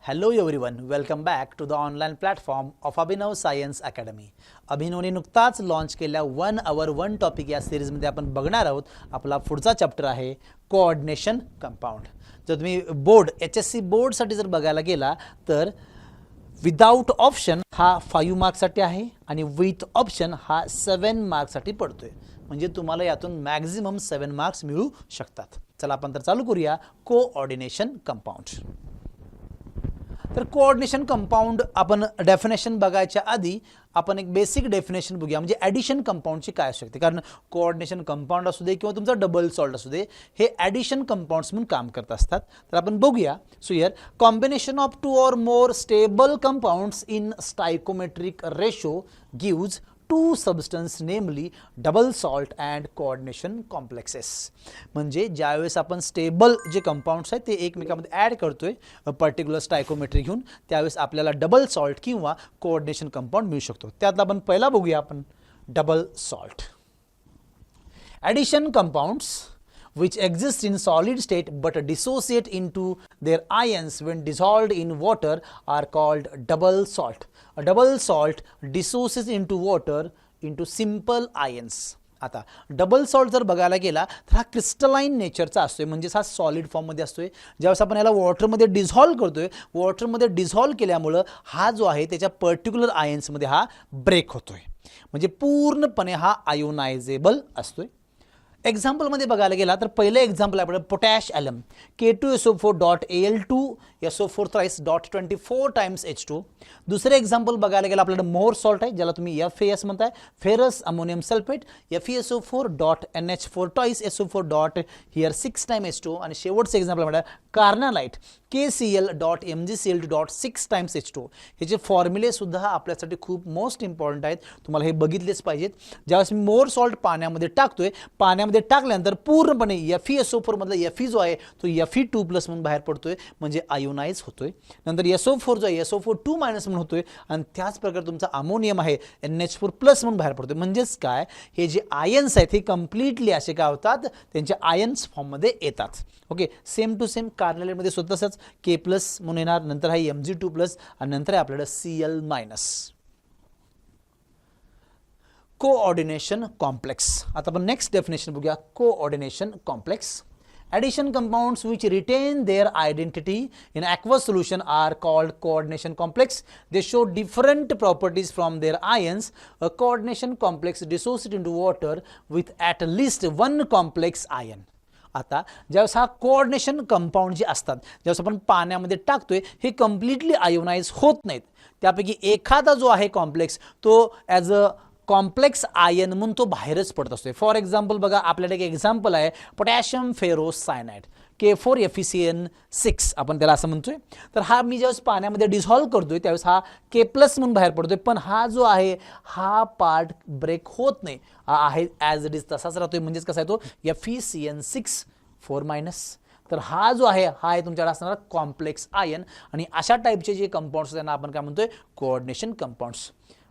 Hello everyone, welcome back to the online platform of Abhinav Science Academy. अभिनवने नुकताच launch केलेल्या 1 hour 1 topic या सिरीजमध्ये आपण बघणार आहोत. आपला पुढचा चॅप्टर आहे कोऑर्डिनेशन कंपाऊंड. जर तुम्ही बोर्ड HSC बोर्डसाठी जर बघायला गेला तर विदाउट ऑप्शन हा 5 मार्क्ससाठी आहे आणि विथ ऑप्शन हा 7 मार्क्ससाठी पडतोय. म्हणजे तुम्हाला यातून मॅक्झिमम 7 मार्क्स मिळू शकतात. चला आपण तर चालू करूया कोऑर्डिनेशन कंपाऊंड. तर कोऑर्डिनेशन कंपाऊंड आपण डेफिनेशन बघायच्या आधी आपण एक बेसिक डेफिनेशन बघूया, म्हणजे ॲडिशन कंपाऊंडची काय असू शकते. कारण कोऑर्डिनेशन कंपाऊंड असू दे किंवा तुमचा डबल सॉल्ट असू दे, हे ॲडिशन कंपाऊंड्स म्हणून काम करत असतात. तर आपण बघूया. So here combination of 2 or more stable compounds in stoichiometric ratio gives 2 substance namely double salt and coordination complexes. म्हणजे ज्यावेळेस आपण स्टेबल जे कंपाऊंड्स आहेत ते एकमेकांमध्ये ॲड करतोय पर्टिक्युलर स्टायकोमेट्री घेऊन, त्यावेळेस आपल्याला डबल सॉल्ट किंवा कोऑर्डिनेशन कंपाऊंड मिळू शकतो. त्यातला आपण पहिला बघूया आपण double salt. Addition compounds which exist in solid state but dissociate into their ions when dissolved in water are called double salt. A double salt dissociates into water into simple ions. आता double salt जर बघायला गेला तर हा crystalline नेचरचा असतोय, म्हणजे हा solid फॉर्ममध्ये असतोय. ज्यावेळेस आपण याला वॉटरमध्ये डिझॉल्व करतोय, वॉटरमध्ये डिझॉल्व केल्यामुळं हा जो आहे त्याच्या पर्टिक्युलर आयन्समध्ये हा ब्रेक होतोय, म्हणजे पूर्णपणे हा आयोनायझेबल असतोय. एक्झाम्पलमध्ये बघायला गेला तर पहिलं एक्झाम्पल आहे आपलं potash ॲलम K2SO4.Al2SO4 thrice.24 times H2. दुसरं एक्झाम्पल बघायला गेला आपल्याला मोर सॉल्ट आहे, ज्याला तुम्ही FAS म्हणताय, ferrous ammonium sulphate FeSO4.NH4 twice SO4. Here 6 times H2. आणि शेवटचं एक्झाम्पल म्हणतात कार्नालाइट KCl.MgCl2.6 times H2. हे जे फॉर्म्युले सुद्धा आपल्यासाठी खूप मोस्ट इम्पॉर्टंट आहेत, तुम्हाला हे बघितलेच पाहिजेत. ज्यावेळेस मी मोर सॉल्ट पाण्यामध्ये टाकतोय, पाण्यामध्ये टाकल्यानंतर पूर्णपणे FeSO4 मधला Fe जो आहे तो Fe2+ म्हणून बाहेर पडतोय, म्हणजे आयोनाइज होतोय. नंतर SO4 जो आहे SO4 2- म्हणून होतोय आणि त्याच प्रकारे तुमचा अमोनियम आहे NH4+ म्हणून बाहेर पडतोय. म्हणजेच काय, हे जे आयन्स आहेत हे कम्प्लिटली असे काय होतात, त्यांच्या आयन्स फॉर्ममध्ये येतात. ओके, सेम टू सेम कार्नालाइटमध्ये स्वतःच K+ म्हणून येणार, नंतर आहे Mg2+ आणि नंतर आहे आपल्याला Cl-. Coordination complex. आता आपण नेक्स्ट डेफिनेशन बघूया. Coordination complex. Addition compounds which retain their identity in aqueous solution are called coordination complex. They show different properties from their ions. A coordination complex dissociates into water with at least one complex ion. आता ज्यावेळेस हा coordination compound जे असतात, ज्यावेळेस आपण पाण्यामध्ये टाकतोय, हे कम्प्लिटली आयोनाइज होत नाहीत. त्यापैकी एखादा जो आहे कॉम्प्लेक्स तो ॲज अ कॉम्प्लेक्स आयन म्हणून तो बाहेरच पडत असतो. फॉर एक्झाम्पल बघा, आपल्याला एक एक्झाम्पल आहे पोटॅशियम फेरोसायनाइड K4FeCN6 आपण त्याला असं म्हणतोय. तर हा मी ज्यावेळेस पाण्यामध्ये डिझॉल्व करतोय त्यावेळेस हा K+ म्हणून बाहेर पडतोय, पण हा जो आहे हा पार्ट ब्रेक होत नाही, आहे ॲज इट इज तसाच राहतोय. म्हणजेच कसा आहे तो FeCN6 4-. तर हा जो आहे हा आहे तुमच्याकडे असणारा कॉम्प्लेक्स आयन. आणि अशा टाईपचे जे कंपाऊंड्स त्यांना आपण काय म्हणतोय, कोऑर्डिनेशन कंपाऊंड्स.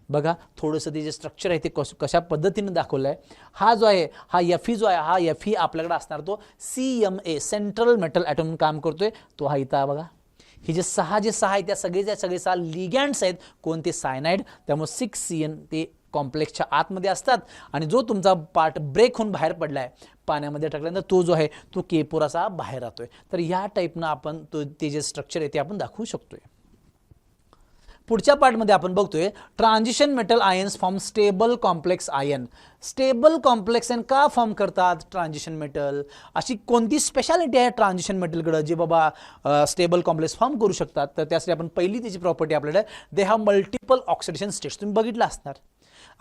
बघा थोडंसं ते जे स्ट्रक्चर आहे ते कशा पद्धतीने दाखवलं आहे. हा जो आहे हा Fe जो आहे हा Fe आपल्याकडे असणार तो CMa सेंट्रल मेटल ॲटम म्हणून काम करतोय. तो हा इथं बघा, हे जे सहा आहे त्या सगळे 6 लिगँड्स आहेत, कोणते सायनाइड, त्यामुळे 6CN ते कॉम्प्लेक्सच्या आतमध्ये असतात. आणि जो तुमचा पार्ट ब्रेक होऊन बाहेर पडला आहे पाण्यामध्ये टाकल्यानंतर तो जो आहे तो K असा बाहेर राहतोय. तर या टाईपनं आपण ते जे स्ट्रक्चर आहे ते आपण दाखवू शकतोय. पुढच्या पार्टमध्ये आपण बघतोय transition metal ions form stable complex ion. Stable complex ion का फॉर्म करतात ट्रान्झिशन मेटल? अशी कोणती स्पेशालिटी आहे ट्रान्झिशन मेटलकडे जे बाबा स्टेबल कॉम्प्लेक्स फॉर्म करू शकतात? तर त्यासाठी आपण पहिली त्याची प्रॉपर्टी आपल्याला they have multiple oxidation states. तुम्ही बघितलं असणार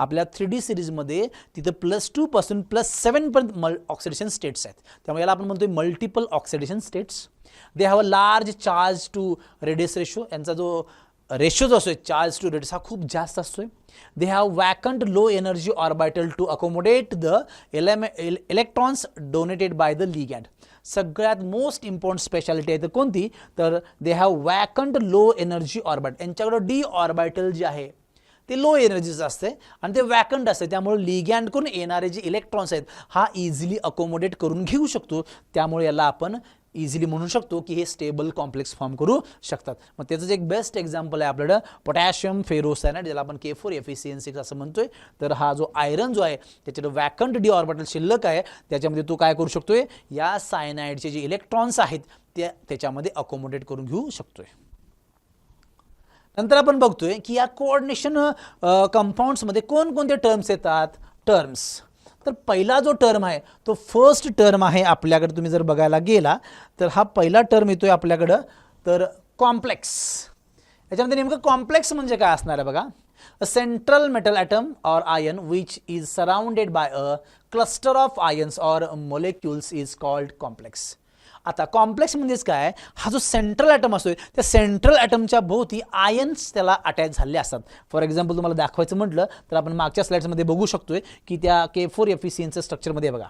आपल्या 3D सिरीजमध्ये तिथं +2 पासून +7 पर्यंत ऑक्सिडेशन स्टेट्स आहेत. त्यामुळे याला आपण म्हणतोय multiple oxidation states. They have a large charge to radius ratio. यांचा जो रेशो जो असतो चार्ज टू रेडियस हा खूप जास्त असतोय. They have vacant low energy orbital to accommodate the electrons donated by the ligand. सगळ्यात मोस्ट इम्पॉर्टंट स्पेशालिटी आहे तर कोणती, तर they have vacant low energy orbit. यांच्याकडे डी ऑर्बिटल जे आहे ते लो एनर्जीचं असते आणि ते वॅकंट असते, त्यामुळे लिगॅंडकडून येणारे जे इलेक्ट्रॉन्स आहेत हा इझिली अकोमोडेट करून घेऊ शकतो, त्यामुळे याला आपण इझिली म्हणू शकतो की हे स्टेबल कॉम्प्लेक्स फॉर्म करू शकतात. मग त्याचं एक बेस्ट एक्झाम्पल आहे आपल्याकडं पोटॅशियम फेरोसायनाइड, ज्याला आपण K4FeCN6 असं म्हणतोय. तर हा जो आयरन जो आहे त्याच्याकडे वॅकंट डी ऑर्बिटल शिल्लक आहे, त्याच्यामध्ये तो काय करू शकतोय, या सायनाइडचे जे इलेक्ट्रॉन्स आहेत त्याच्यामध्ये अकोमोडेट करून घेऊ शकतोय. नंतर आपण बघतोय की या कोऑर्डिनेशन कंपाऊंड्समध्ये कोणकोणते टर्म्स येतात. टर्म्स, तर पहिला जो टर्म आहे तो फर्स्ट टर्म आहे आपल्याकडे. तुम्ही जर बघायला गेला तर हा पहिला टर्म येतोय आपल्याकडं, तर कॉम्प्लेक्स. याच्यामध्ये नेमकं कॉम्प्लेक्स म्हणजे काय असणार आहे बघा. A central metal atom or ion which is surrounded by a cluster of ions or molecules is called complex. आता कॉम्प्लेक्स म्हणजेच काय, हा जो सेंट्रल ॲटम असतो त्या सेंट्रल ॲटमच्या भोवती आयन्स त्याला अटॅच झाले असतात. फॉर एक्झाम्पल तुम्हाला दाखवायचं म्हटलं तर आपण मागच्या स्लाइड्समध्ये बघू शकतोय की त्या K4FeCN स्ट्रक्चरमध्ये बघा,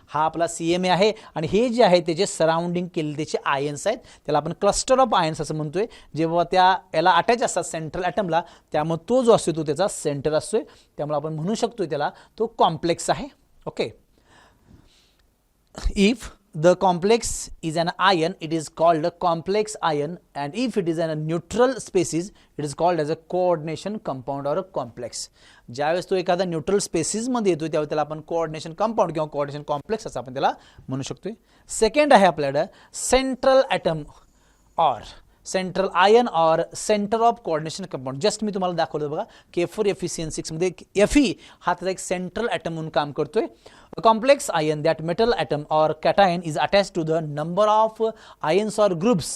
हा आपला CMA आहे आणि हे जे आहे त्याचे सराउंडिंग केलेले त्याचे आयन्स आहेत, त्याला आपण क्लस्टर ऑफ आयन्स असं म्हणतोय. जेव्हा त्या याला अटॅच असतात सेंट्रल ॲटमला, त्यामुळे तो जो असतो तो त्याचा सेंटर असतोय, त्यामुळे आपण म्हणू शकतोय त्याला तो कॉम्प्लेक्स आहे. Okay. If the complex is an ion, it is called a complex ion, and if it is in a neutral species, it is called as a coordination compound or a complex. ज्यावेळेस तो एखादा neutral spaces मध्ये येतो त्यावेळेस त्याला आपण coordination compound किंवा coordination complex असं आपण त्याला म्हणू शकतोय. सेकंड आहे आपल्याकडे central atom or central ion or centre of coordination compound. Just मी तुम्हाला दाखवलं बघा, K4FeCN6 मध्ये Fe हा त्याचा एक सेंट्रल ॲटम म्हणून काम करतोय. A complex ion, that metal atom or cation is attached to the number of ions or groups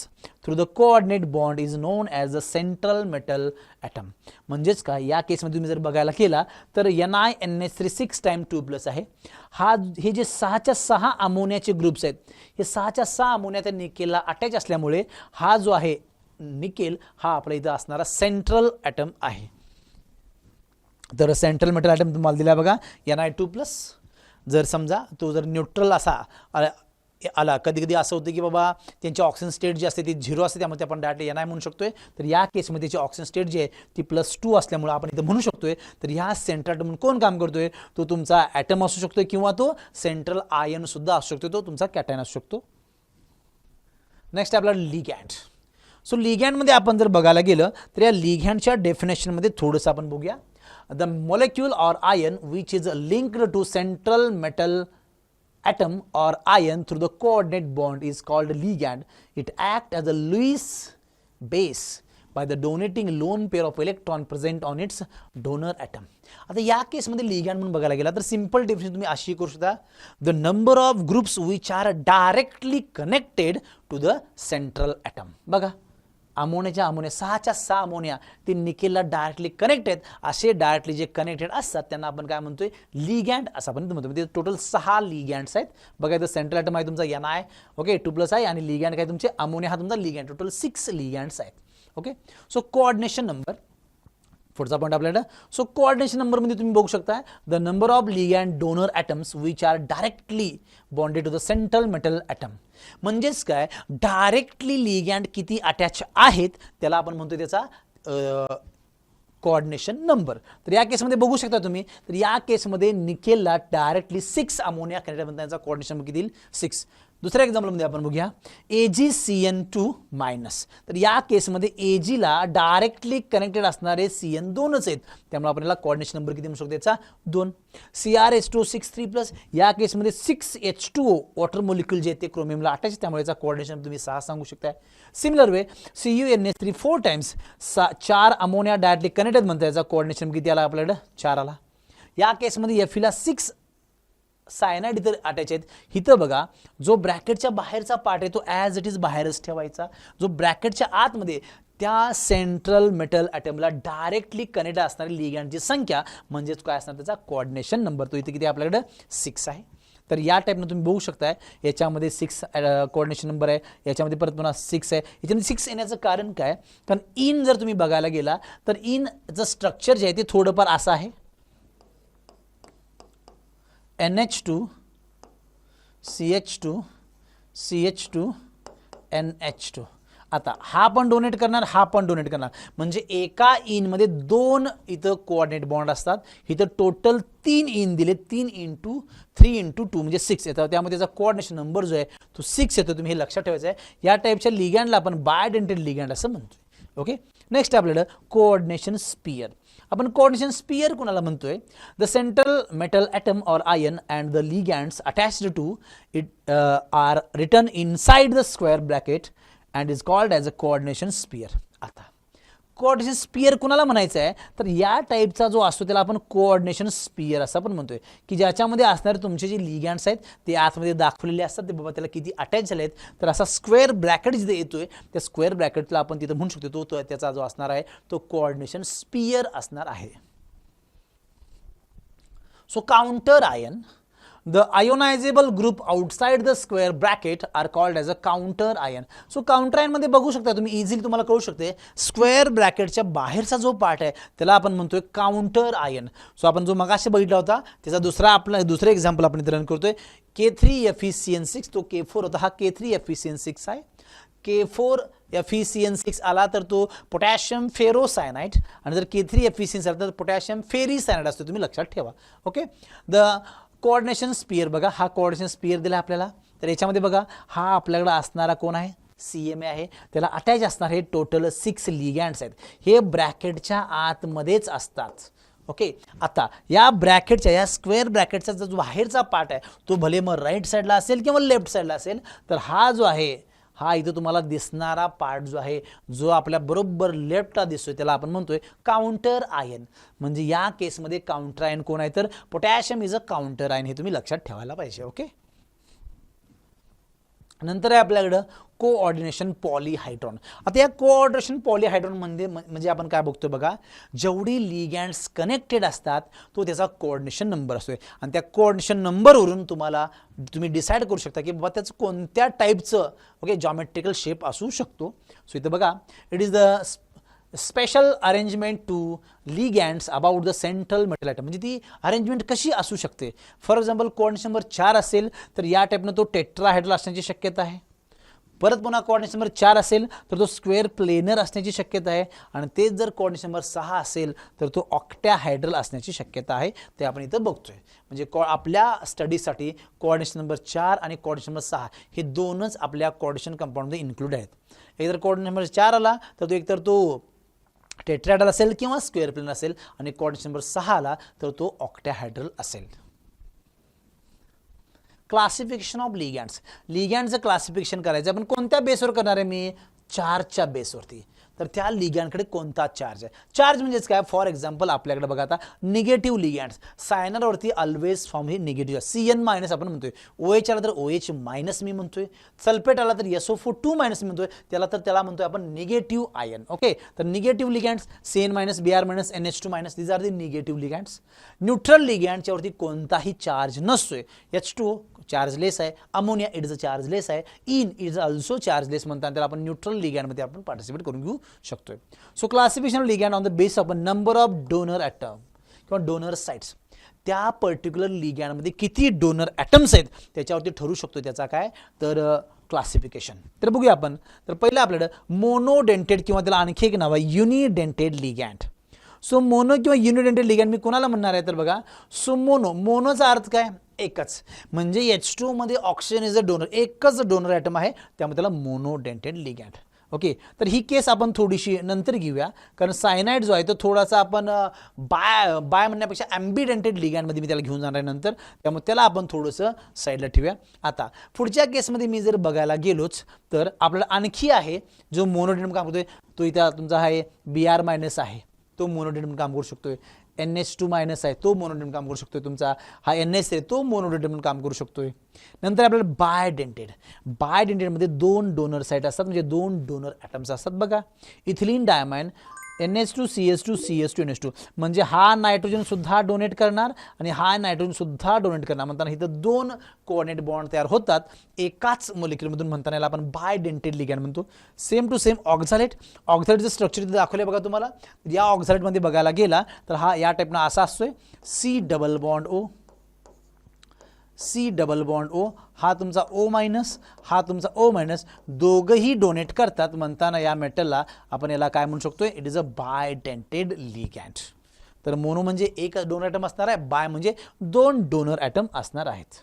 through the coordinate bond is known as the central metal atom. म्हणजेच का या केसमध्ये तुम्ही जर बघायला केला तर NiNH3 6 टाइम 2+ आहे. हे जे 6च्या 6 अमोनियाचे ग्रुप्स आहेत, हे 6च्या 6 अमोनिया त्या निकेलला अटॅच असल्यामुळे हा जो आहे निकेल हा आपल्या इथं असणारा सेंट्रल ॲटम आहे. तर सेंट्रल मेटल ॲटम तुम्हाला दिला बघा Ni2+. जर समजा तो जर न्यूट्रल असा आला, कधी कधी असं होतं की बाबा त्यांची ऑक्सिजन स्टेट जी असते ती 0 असते, त्यामुळे आपण डायरेक्ट Ni म्हणू शकतोय. तर या केसमध्ये त्याची ऑक्सिजन स्टेट जी आहे ती +2 असल्यामुळे आपण इथं म्हणू शकतोय. तर ह्या सेंट्रल ॲटम म्हणून कोण काम करतोय, तो तुमचा ॲटम असू शकतोय किंवा तो सेंट्रल आयन सुद्धा असू शकतो, तो तुमचा कॅटायन असू शकतो. नेक्स्ट आपला लिगॅंड. सो लिगॅंडमध्ये आपण जर बघायला गेलं तर या लिगॅंडच्या डेफिनेशनमध्ये थोडंसं आपण बघूया. The molecule or ion which is linked to central metal atom or ion through the coordinate bond is called ligand. It acts as a Lewis base by the donating lone pair of electron present on its donor atom. आता या केसमध्ये ligand म्हणून बघायला गेला तर simple definition तुम्ही अशी करू शकता. The number of groups which are directly connected to the central atom. बघा, अमोनियाच्या 6च्या 6 अमोनिया ते निकेलला डायरेक्टली कनेक्ट आहेत, असे डायरेक्टली जे कनेक्टेड असतात त्यांना आपण काय म्हणतोय, लिगॅंड असं आपण म्हणतो. म्हणजे टोटल 6 लिगॅंड्स आहेत बघा. इथं सेंट्रल ॲटम आहे तुमचा Ni, ओके, 2+ आहे, आणि लिगॅंड काय तुमचे अमोनिया हा तुमचा लिगॅंड. टोटल 6 लिगॅंड्स आहेत. ओके. सो कोऑर्डिनेशन नंबर, पुढचा पॉईंट आपल्याला. सो कोऑर्डिनेशन नंबरमध्ये तुम्ही बघू शकता the number of ligand donor atoms which are directly bonded to the central metal atom. म्हणजेच काय, डायरेक्टली लिगॅंड किती अटॅच आहेत त्याला आपण म्हणतो त्याचा कोऑर्डिनेशन नंबर. तर या केसमध्ये बघू शकता तुम्ही, तर या केसमध्ये निकेलला डायरेक्टली 6 अमोनिया कनेक्टेड म्हणतात, त्यांचा कोऑर्डिनेशन नंबर किती येईल 6. दुसऱ्या एक्झाम्पलमध्ये आपण बघूया AgCN2-. तर या केसमध्ये Agला डायरेक्टली कनेक्टेड असणारे CN 2च आहेत, त्यामुळे आपण याला कोऑर्डिनेशन नंबर किती म्हणू शकतो याचा 2. CrH2 6 3+. या केसमध्ये 6H2O वॉटर मोलिक्युल जे आहेत ते क्रोमियमला अटॅच, त्यामुळे याचा कोऑर्डिनेशन तुम्ही 6 सांगू शकता. Similar way CuNH3 4 times 4 ammonia directly connected म्हणतात, याचा कोऑर्डिनेशन किती आला आपल्याकडे 4 आला. या केसमध्ये Feला 6 सायनाइड इथं अटॅच आहेत. इथं बघा, जो ब्रॅकेटच्या बाहेरचा पार्ट आहे तो ॲज इट इज बाहेरच ठेवायचा. जो ब्रॅकेटच्या आतमध्ये त्या सेंट्रल मेटल ॲटमला डायरेक्टली कनेक्ट असणारी लिगॅंडची संख्या म्हणजेच काय असणार त्याचा कोऑर्डिनेशन नंबर, तो इथे किती आपल्याकडे 6 आहे. तर या टाईपनं तुम्ही बघू शकताय, याच्यामध्ये 6 कोऑर्डिनेशन नंबर आहे, याच्यामध्ये परत पुन्हा 6 आहे. याच्यामध्ये 6 येण्याचं कारण काय, कारण इन जर तुम्ही बघायला गेला तर इनचं स्ट्रक्चर जे आहे ते थोडंफार असं आहे, NH2 CH2 CH2 NH2 आता हा पण डोनेट करणार, हा पण डोनेट करणार, म्हणजे एका इनमध्ये 2 इथं कोऑर्डिनेट बॉन्ड असतात. इथं टोटल 3 इन दिले, 3 × 3 × 2 म्हणजे 6 येतं. त्यामध्ये त्याचा कोऑर्डिनेशन नंबर जो आहे तो 6 येतो. तुम्ही हे लक्षात ठेवायचं आहे. या टाईपच्या लिगँडला आपण बायडेंटेड लिगँड असं म्हणतोय. ओके, नेक्स्ट आपल्याला कोऑर्डिनेशन स्पियर. आपण कोऑर्डिनेशन स्पियर कोणाला म्हणतोय? The central metal atom or ion and the ligands attached to it are written inside the square bracket and is called as a coordination sphere. आता coordination sphere कुणाला म्हणायचं आहे? तर या टाईपचा जो असतो त्याला आपण कोऑर्डिनेशन स्पियर असं आपण म्हणतोय, की ज्याच्यामध्ये असणारे तुमचे जे लिगँड्स आहेत ते आतमध्ये दाखवलेले असतात. ते बाबा त्याला किती अटॅच झाले आहेत. तर असा स्क्वेअर ब्रॅकेट जिथे येतोय त्या स्क्वेअर ब्रॅकेटला आपण तिथं म्हणू शकतो तो त्याचा जो असणार आहे तो कोऑर्डिनेशन स्पियर असणार आहे. So counter ion, the ionizable group outside the square bracket are called as a counter ion. So counter ion मध्ये बघू शकता तुम्ही, इझिली तुम्हाला कळू शकते स्क्वेअर ब्रॅकेटच्या बाहेरचा जो पार्ट आहे त्याला आपण म्हणतोय काउंटर आयन. सो आपण जो मगाशी बघितला होता त्याचा दुसरं एक्झाम्पल आपण इथे रन करतोय. K3FeCN6 तो K4 होता, हा K3FeCN6 आहे. K4FeCN6 आला तर तो पोटॅशियम फेरोसायनाइड, आणि जर K3FeCN6 आला तर पोटॅशियम फेरीसायनाइड असतो. तुम्ही लक्षात ठेवा. ओके, द कोऑर्डिनेशन स्पियर बघा, हा कोऑर्डिनेशन स्पियर दिला आपल्याला. तर याच्यामध्ये बघा हा आपल्याकडे असणारा कोण आहे? CMA आहे. त्याला अटॅच असणार हे टोटल 6 लिगँड्स आहेत. हे ब्रॅकेटच्या आतमध्येच असतात. ओके, आता या ब्रॅकेटच्या या स्क्वेअर ब्रॅकेटचा जो बाहेरचा पार्ट आहे तो भले मग राईट साईडला असेल किंवा लेफ्ट साईडला असेल, तर हा जो आहे हा इथं तुम्हाला दिसणारा पार्ट जो आहे जो आपल्या बरोबर लेफ्टला दिसतोय त्याला आपण म्हणतोय काउंटर आयन. म्हणजे या केसमध्ये काउंटर आयन कोण आहे? तर potassium is a counter ion. हे तुम्ही लक्षात ठेवायला पाहिजे. ओके, नंतर आहे आपल्याकडं कोऑर्डिनेशन पॉलीहायड्रॉन. आता या कोऑर्डिनेशन पॉलीहायड्रॉन म्हणजे आपण काय बघतोय बघा, जेवढी लिगँड्स कनेक्टेड असतात तो त्याचा कोऑर्डिनेशन नंबर असतोय, आणि त्या कोऑर्डिनेशन नंबरवरून तुम्ही डिसाईड करू शकता की बाबा त्याचं कोणत्या टाईपचं ओके जॉमेट्रिकल शेप असू शकतो. सो इथं बघा, it is the special arrangement to ligands about the central metal atom. म्हणजे ती अरेंजमेंट कशी असू शकते? फॉर एक्झाम्पल कोऑर्डिनेशन नंबर 4 असेल तर या टाईपनं तो टेट्राहायड्रल असण्याची शक्यता आहे. परत पुन्हा कोऑर्डिनेशन नंबर 4 असेल तर तो स्क्वेअर प्लेनर असण्याची शक्यता आहे, आणि तेच जर कोऑर्डिनेशन नंबर 6 असेल तर तो ऑक्टॅहायड्रल असण्याची शक्यता आहे. ते आपण इथं बघतोय. म्हणजे आपल्या स्टडीसाठी कोऑर्डिनेशन नंबर 4 आणि कोऑर्डिनेशन नंबर 6 हे दोनच आपल्या कोऑर्डिनेशन कंपाऊंडमध्ये इन्क्लूड आहेत. एकतर कोऑर्डिनेशन नंबर 4 आला तर तो एकतर तो टेट्राहायड्रल असेल किंवा स्क्वेअर प्लेनर असेल, आणि कोऑर्डिनेशन नंबर 6 आला तर तो ऑक्टॅहायड्रल असेल. Classification of ligands. लिगँडचं क्लासिफिकेशन करायचं आपण कोणत्या बेसवर करणार आहे? मी चार्जच्या बेसवरती. तर त्या लिगँडकडे कोणता चार्ज आहे? चार्ज म्हणजेच काय? फॉर एक्झाम्पल आपल्याकडे बघा आता निगेटिव्ह लिगँड्स, सायनरवरती ऑलवेज फॉर्म ही निगेटिव्ह CN- आपण म्हणतोय. OH आला तर OH- मी म्हणतोय. सल्फेट आला तर SO4 2- मी म्हणतोय. त्याला म्हणतोय आपण निगेटिव्ह आयन. ओके, तर negative ligands CN-, Br-, NH2- these are the negative ligands. Neutral लिगँडच्यावरती कोणताही चार्ज नसतोय. H2O चार्जलेस आहे, ammonia it is a chargeless आहे, इन इज ऑल्सो चार्जलेस म्हणतात. त्याला आपण न्यूट्रल लिगँडमध्ये आपण पार्टिसिपेट करून घेऊ शकतोय. So classification of ligand on the base of a number of donor atom किंवा डोनर साइट्स. त्या पर्टिक्युलर लिगँडमध्ये किती डोनर ॲटम्स आहेत त्याच्यावरती ठरू शकतो त्याचा काय तर क्लासिफिकेशन. तर बघूया आपण. तर पहिलं आपल्याकडं मोनोडेंटेड किंवा त्याला आणखी एक नाव आहे युनिडेंटेड लिगँड. सो मोनो किंवा युनिडेंटेड लिगँड मी कोणाला म्हणणार आहे तर बघा, सो मोनोचा अर्थ काय? एकच. म्हणजे H2O मध्ये ऑक्सिजन इज अ डोनर, एकच डोनर ॲटम आहे, त्यामुळे त्याला मोनोडेंटेड लिगँड. ओके, तर ही केस आपण थोडीशी नंतर घेऊया, कारण सायनाइड जो आहे तो थोडासा आपण बाय म्हणण्यापेक्षा ॲम्बिडेंटेड लिगँडमध्ये मी त्याला घेऊन जाणार आहे नंतर, त्यामुळे त्याला आपण थोडंसं साईडला ठेवूया. आता पुढच्या केसमध्ये मी जर बघायला गेलोच तर आपल्याला आणखी आहे जो मोनोडेंट काम करतोय, तो इथं तुमचा आहे Br- आहे, तो मोनोडेंट काम करू शकतोय. NH2- आहे, तो मोनोडेंट काम करू शकतोय. तुमचा हा NH आहे, तो मोनोडेंट म्हणून काम करू शकतोय. नंतर आपल्याला बायडेंटेडमध्ये 2 डोनर साईट असतात, म्हणजे 2 डोनर ॲटम्स असतात. बघा, इथिलीन डायमाइन NH2CH2CH2NH2, म्हणजे हा नायट्रोजन सुद्धा डोनेट करणार आणि हा नायट्रोजन सुद्धा डोनेट करणार. म्हणताना इथं 2 कोऑर्डिनेट बॉन्ड तयार होतात एकाच मॉलिक्युलमधून. म्हणताना याला आपण बायडेंटेड लिगँड म्हणतो. सेम टू सेम ऑक्झॅलेटचं स्ट्रक्चर इथे दाखवले बघा तुम्हाला. या ऑक्झॅलेटमध्ये बघायला गेला तर हा या टाईपनं असा असतोय, C double bond O, C double bond O, हा तुमचा O मायनस, हा तुमचा O मायनस, दोघंही डोनेट करतात म्हणताना या मेटलला आपण याला काय म्हणू शकतोय, इट इज अ बायडेंटेड लिगँड. तर मोनो म्हणजे एक डोनर ॲटम असणार आहे, बाय म्हणजे दोन डोनर ॲटम असणार आहेत.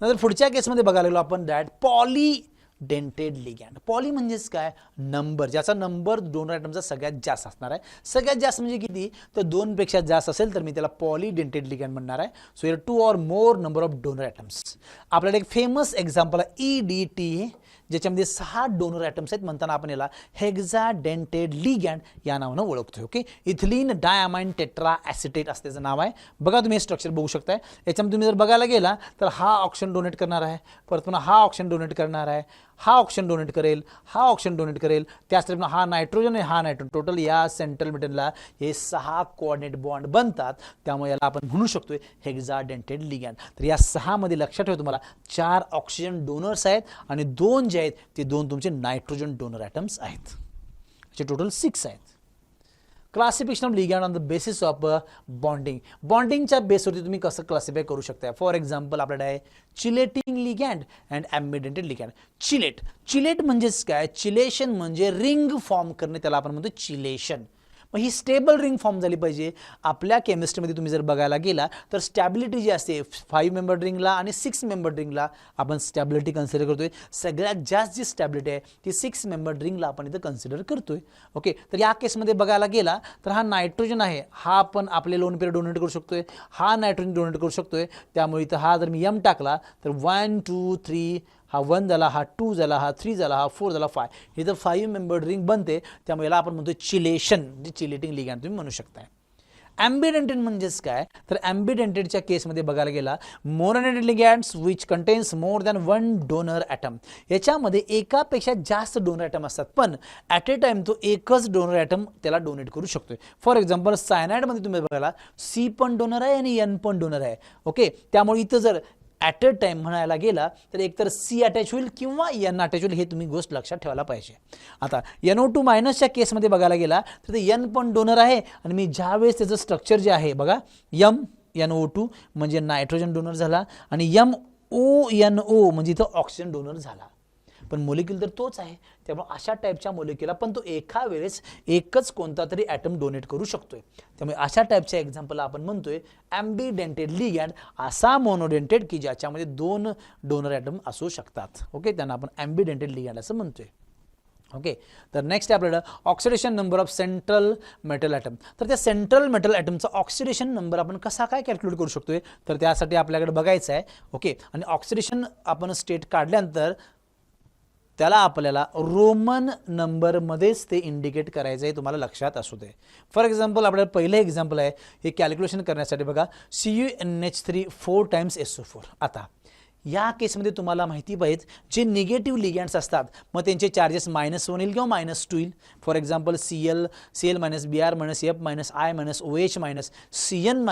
नंतर पुढच्या केसमध्ये बघायला गेलो आपण दॅट पॉलीडेंटेड लिगँड. पॉली म्हणजेच काय, नंबर, ज्याचा नंबर डोनर ॲटमचा सगळ्यात जास्त असणार आहे. सगळ्यात जास्त म्हणजे किती, तर 2 पेक्षा जास्त असेल तर मी त्याला पॉलीडेंटेड लिगँड म्हणणार आहे. So here 2 or more number of donor atoms. आपल्याला एक फेमस एक्झाम्पल आहे EDT, ज्याच्यामध्ये 6 डोनर ॲटम्स आहेत म्हणताना आपण याला हेक्साडेंटेड लिगँड या नावानं ओळखतोय. Okay, ethylene diamine tetra acetate असं त्याचं नाव आहे. बघा तुम्ही हे स्ट्रक्चर बघू शकताय. याच्यामध्ये तुम्ही जर बघायला गेला तर हा ऑक्सिजन डोनेट करणार आहे, परत पुन्हा हा ऑक्सिजन डोनेट करणार आहे, हा ऑक्सिजन डोनेट करेल, हा ऑक्सिजन डोनेट करेल, त्याच टाईपनं हा नायट्रोजन आहे, हा नायट्रोजन. टोटल या सेंट्रल मेटलला हे 6 कोऑर्डिनेट बॉन्ड बनतात. त्यामुळे याला आपण म्हणू शकतोय हेक्साडेंटेड लिगँड. तर या 6 मध्ये लक्षात ठेवा तुम्हाला 4 ऑक्सिजन डोनर्स आहेत आणि 2 जे आहेत ते 2 तुमचे नायट्रोजन डोनर ॲटम्स आहेत. असे टोटल 6 आहेत. Classification of ligand on the basis of bonding. बॉन्डिंगच्या बेसवरती तुम्ही कसं क्लासिफाय करू शकता. फॉर एक्झाम्पल आपल्याकडे आहे chelating ligand and ambidentate ligand. Chelate म्हणजेच काय, चिलेशन म्हणजे रिंग फॉर्म करणे, त्याला आपण म्हणतो चिलेशन. मग ही स्टेबल रिंग फॉर्म झाली पाहिजे. आपल्या केमिस्ट्रीमध्ये तुम्ही जर बघायला गेला तर स्टॅबिलिटी जी असते 5 मेंबर रिंगला आणि 6 मेंबर रिंगला आपण स्टॅबिलिटी कन्सिडर करतोय. सगळ्यात जास्त जी स्टॅबिलिटी आहे ती 6 मेंबर रिंगला आपण इथं कन्सिडर करतोय. ओके, तर या केसमध्ये बघायला गेला तर हा नायट्रोजन आहे, हा आपण आपले लोन पेअर डोनेट करू शकतोय, हा नायट्रोजन डोनेट करू शकतोय. त्यामुळे इथं हा जर मी M टाकला तर 1 2 3, हा 1 झाला, हा 2 झाला, हा 3 झाला, हा 4 झाला, 5. हे तर 5 मेंबर रिंग बनते. त्यामुळे याला आपण म्हणतो चिलेशन, म्हणजे चिलेटिंग लिगँड तुम्ही म्हणू शकताय. ॲम्बिडेंटेड म्हणजेच काय, तर ॲम्बिडेंटेडच्या केसमध्ये बघायला गेला monodentate ligands which contains more than 1 donor atom. याच्यामध्ये एकापेक्षा जास्त डोनर ॲटम असतात, पण ॲट ए टाइम तो एकच डोनर ॲटम त्याला डोनेट करू शकतोय. फॉर एक्झाम्पल सायनाइडमध्ये तुम्ही बघायला C पण डोनर आहे आणि N पण डोनर आहे. ओके, त्यामुळे इथं जर ॲट अ टाइम म्हणायला गेला तर एकतर C अटॅच होईल किंवा N अटॅच होईल, हे तुम्ही गोष्ट लक्षात ठेवायला पाहिजे. आता NO2 मायनसच्या केसमध्ये बघायला गेला तर ते N पण डोनर आहे आणि मी ज्यावेळेस त्याचं स्ट्रक्चर जे आहे बघा, NO2 म्हणजे नायट्रोजन डोनर झाला आणि MONO म्हणजे इथं ऑक्सिजन डोनर झाला. पण मोलिक्यूल तर तोच आहे. त्यामुळे अशा टाईपच्या मोलिक्यूलला पण तो एका वेळेस एकच कोणता तरी ॲटम डोनेट करू शकतोय. त्यामुळे अशा टाईपच्या एक्झाम्पलला आपण म्हणतोय ॲम्बिडेंटेड लिगँड, असा मोनोडेंटेड की ज्याच्यामध्ये 2 डोनर ॲटम असू शकतात. ओके, त्यांना आपण ॲम्बिडेंटेड लिगँड असं म्हणतोय. ओके, तर नेक्स्ट आहे आपल्याला oxidation number of central metal atom. तर त्या सेंट्रल मेटल ॲटमचा ऑक्सिडेशन नंबर आपण कसा काय कॅल्क्युलेट करू शकतोय, तर त्यासाठी आपल्याकडे बघायचं आहे. ओके, आणि ऑक्सिडेशन आपण स्टेट काढल्यानंतर त्याला आपल्याला रोमन नंबरमध्येच ते इंडिकेट करायचं आहे, तुम्हाला लक्षात असू दे. फॉर एक्झाम्पल आपल्याला पहिलं एक्झाम्पल आहे हे कॅल्क्युलेशन करण्यासाठी बघा, CuNH3 4 टाइम्स SO4. आता या केसमध्ये तुम्हाला माहिती पाहिजे जे निगेटिव्ह लिगँड्स असतात मग त्यांचे चार्जेस -1 येईल किंवा -2 येईल. For example Cl -Br -F -I OH CN